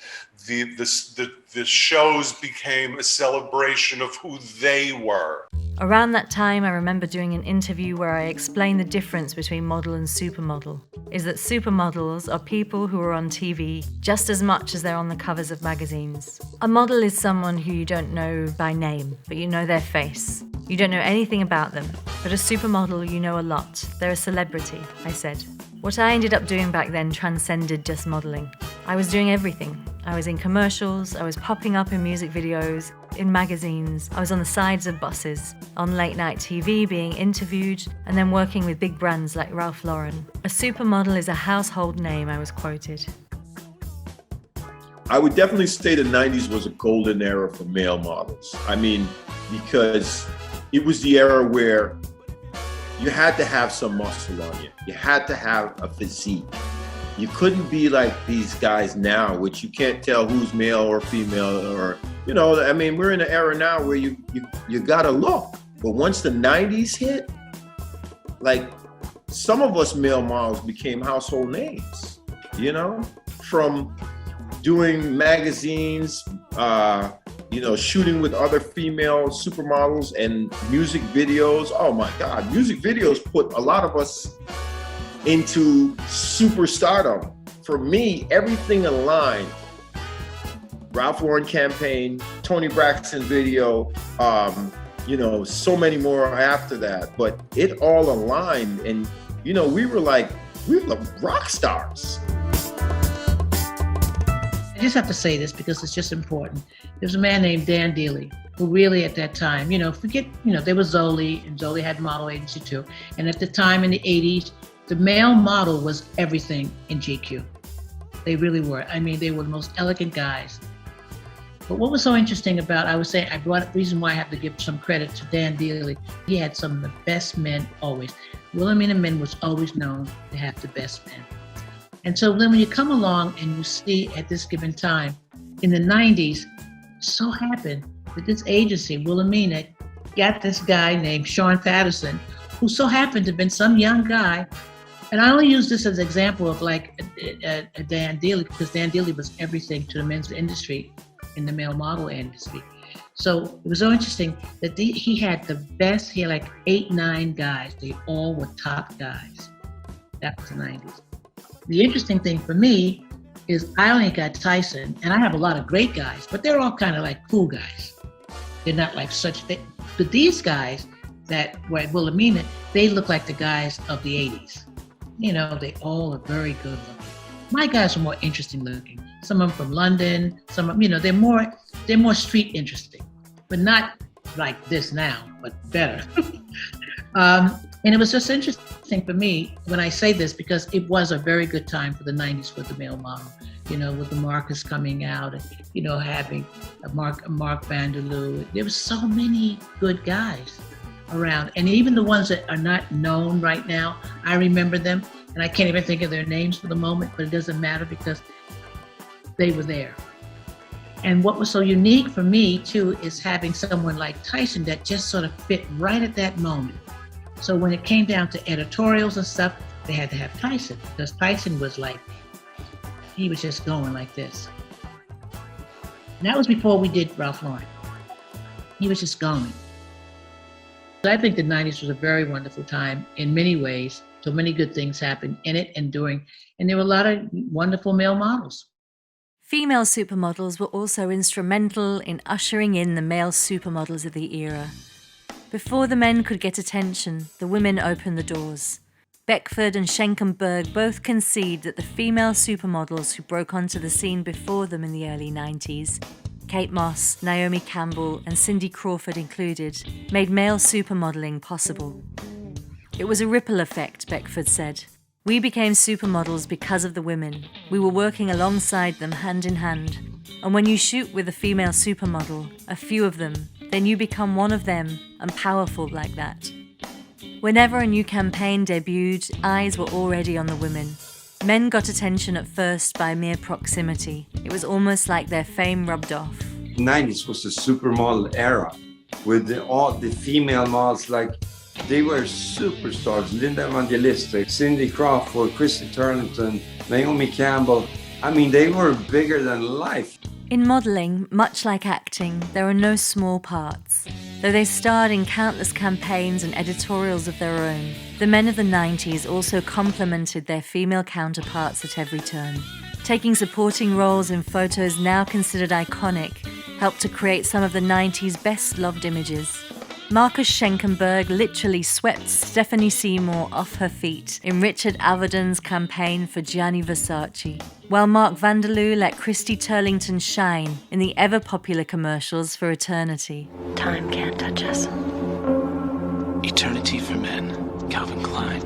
The shows became a celebration of who they were. Around that time, I remember doing an interview where I explained the difference between model and supermodel, is that supermodels are people who are on TV just as much as they're on the covers of magazines. A model is someone who you don't know by name, but you know their face. You don't know anything about them, but a supermodel you know a lot. They're a celebrity, I said. What I ended up doing back then transcended just modeling. I was doing everything. I was in commercials, I was popping up in music videos, in magazines, I was on the sides of buses, on late night TV being interviewed, and then working with big brands like Ralph Lauren. A supermodel is a household name, I was quoted. I would definitely say the 90s was a golden era for male models. I mean, because it was the era where you had to have some muscle on you. You had to have a physique. You couldn't be like these guys now, which you can't tell who's male or female, or, you know, I mean, we're in an era now where you gotta look. But once the 90s hit, like, some of us male models became household names, you know? From doing magazines, shooting with other female supermodels and music videos. Oh my God, music videos put a lot of us into superstardom. For me, everything aligned. Ralph Lauren campaign, Toni Braxton video, so many more after that. But it all aligned, and we were rock stars. I just have to say this because it's just important. There's a man named Dan Dealey who really at that time, there was Zoli, and Zoli had model agency too. And at the time in the 80s, the male model was everything in GQ. They really were. I mean, they were the most elegant guys. But what was so interesting about, reason why I have to give some credit to Dan Dealey, he had some of the best men always. Wilhelmina Men was always known to have the best men. And so then when you come along and you see at this given time, in the 90s, it so happened that this agency, Wilhelmina, got this guy named Sean Patterson, who so happened to have been some young guy. And I only use this as an example of Dan Dealey, because Dan Dealey was everything to the men's industry in the male model industry. So it was so interesting that he had the best, he had like 8, 9 guys. They all were top guys. That was the 90s. The interesting thing for me is I only got Tyson, and I have a lot of great guys, but they're all kind of like cool guys. They're not like but these guys that were at Wilhelmina, they look like the guys of the 80s. They all are very good looking. My guys are more interesting looking. Some of them from London, some of them, they're more street interesting, but not like this now, but better. And it was just interesting for me when I say this, because it was a very good time for the 90s for the male model, with the Marcus coming out and, having a Mark Vanderloo. There were so many good guys around. And even the ones that are not known right now, I remember them, and I can't even think of their names for the moment, but it doesn't matter because they were there. And what was so unique for me too is having someone like Tyson that just sort of fit right at that moment. So when it came down to editorials and stuff, they had to have Tyson, because Tyson was he was just going like this. And that was before we did Ralph Lauren. He was just going. So I think the 90s was a very wonderful time in many ways. So many good things happened in it and during, and there were a lot of wonderful male models. Female supermodels were also instrumental in ushering in the male supermodels of the era. Before the men could get attention, the women opened the doors. Beckford and Schenkenberg both concede that the female supermodels who broke onto the scene before them in the early 90s, Kate Moss, Naomi Campbell, and Cindy Crawford included, made male supermodeling possible. It was a ripple effect, Beckford said. We became supermodels because of the women. We were working alongside them hand in hand. And when you shoot with a female supermodel, a few of them, then you become one of them and powerful like that. Whenever a new campaign debuted, eyes were already on the women. Men got attention at first by mere proximity. It was almost like their fame rubbed off. 90s was the supermodel era with all the female models, they were superstars. Linda Evangelista, Cindy Crawford, Christy Turlington, Naomi Campbell. I mean, they were bigger than life. In modelling, much like acting, there are no small parts. Though they starred in countless campaigns and editorials of their own, the men of the 90s also complemented their female counterparts at every turn. Taking supporting roles in photos now considered iconic helped to create some of the 90s best-loved images. Marcus Schenkenberg literally swept Stephanie Seymour off her feet in Richard Avedon's campaign for Gianni Versace, while Mark Vanderloo let Christy Turlington shine in the ever-popular commercials for Eternity. Time can't touch us. Eternity for Men, Calvin Klein.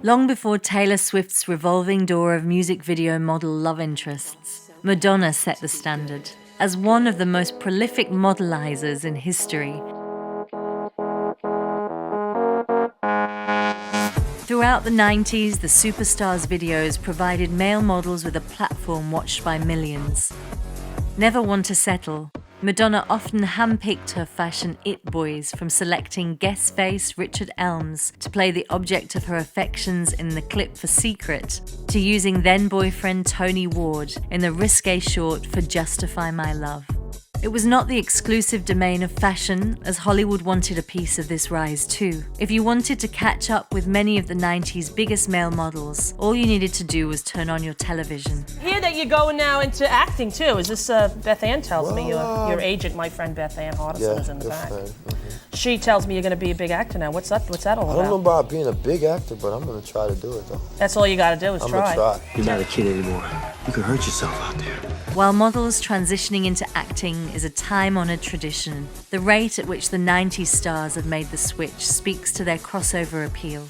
Long before Taylor Swift's revolving door of music video model love interests, Madonna set the standard. As one of the most prolific modelizers in history. Throughout the 90s, the Superstars videos provided male models with a platform watched by millions. Never one to settle, Madonna often handpicked her fashion it boys, from selecting guest face Richard Elms to play the object of her affections in the clip for Secret, to using then-boyfriend Tony Ward in the risque short for Justify My Love. It was not the exclusive domain of fashion, as Hollywood wanted a piece of this rise too. If you wanted to catch up with many of the 90s biggest male models, all you needed to do was turn on your television. Hear that you're going now into acting too. Is this Beth Ann tells me, your agent, my friend Beth Ann Hardison, is in the back. She tells me you're going to be a big actor now. What's that all about? I don't know about being a big actor, but I'm going to try to do it though. That's all you got to do is I'm try. Gonna try. You're not a kid anymore. You can hurt yourself out there. While models transitioning into acting is a time-honored tradition, the rate at which the 90s stars have made the switch speaks to their crossover appeal.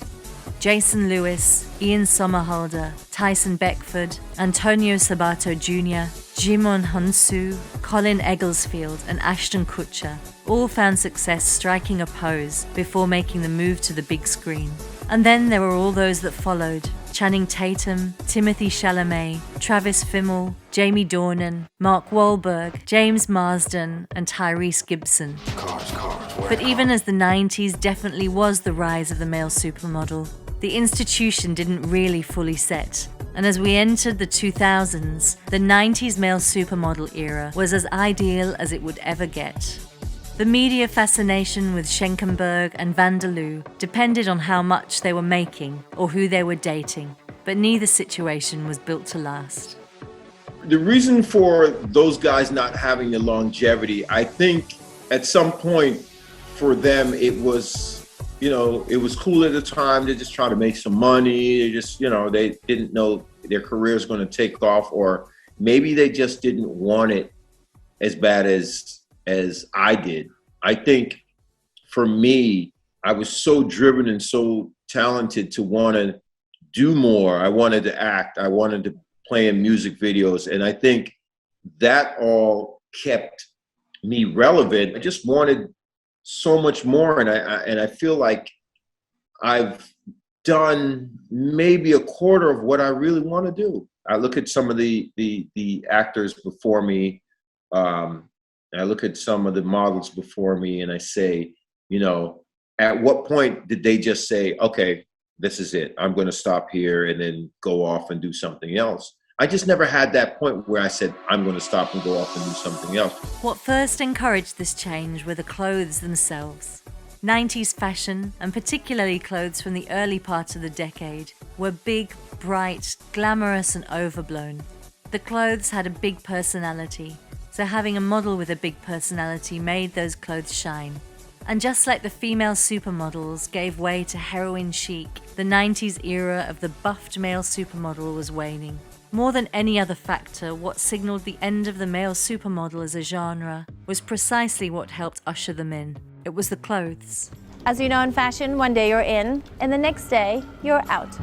Jason Lewis, Ian Somerhalder, Tyson Beckford, Antonio Sabato Jr., Jimon Hunsu, Colin Egglesfield, and Ashton Kutcher all found success striking a pose before making the move to the big screen. And then there were all those that followed: Channing Tatum, Timothée Chalamet, Travis Fimmel, Jamie Dornan, Mark Wahlberg, James Marsden, and Tyrese Gibson. But even as the 90s definitely was the rise of the male supermodel, the institution didn't really fully set. And as we entered the 2000s, the 90s male supermodel era was as ideal as it would ever get. The media fascination with Schenkenberg and Vanderloo depended on how much they were making or who they were dating, but neither situation was built to last. The reason for those guys not having the longevity, I think at some point for them it was, it was cool at the time to just try to make some money. They just, they didn't know their career was going to take off, or maybe they just didn't want it as bad as I did. I think for me, I was so driven and so talented to want to do more. I wanted to act. I wanted to play in music videos. And I think that all kept me relevant. I just wanted so much more. And I feel like I've done maybe a quarter of what I really want to do. I look at some of the actors before me, I look at some of the models before me, and I say, at what point did they just say, okay, this is it, I'm going to stop here and then go off and do something else? I just never had that point where I said, I'm going to stop and go off and do something else. What first encouraged this change were the clothes themselves. 90s fashion, and particularly clothes from the early part of the decade, were big, bright, glamorous, and overblown. The clothes had a big personality, so having a model with a big personality made those clothes shine. And just like the female supermodels gave way to heroin chic, the 90s era of the buffed male supermodel was waning. More than any other factor, what signaled the end of the male supermodel as a genre was precisely what helped usher them in. It was the clothes. As you know in fashion, one day you're in, and the next day you're out.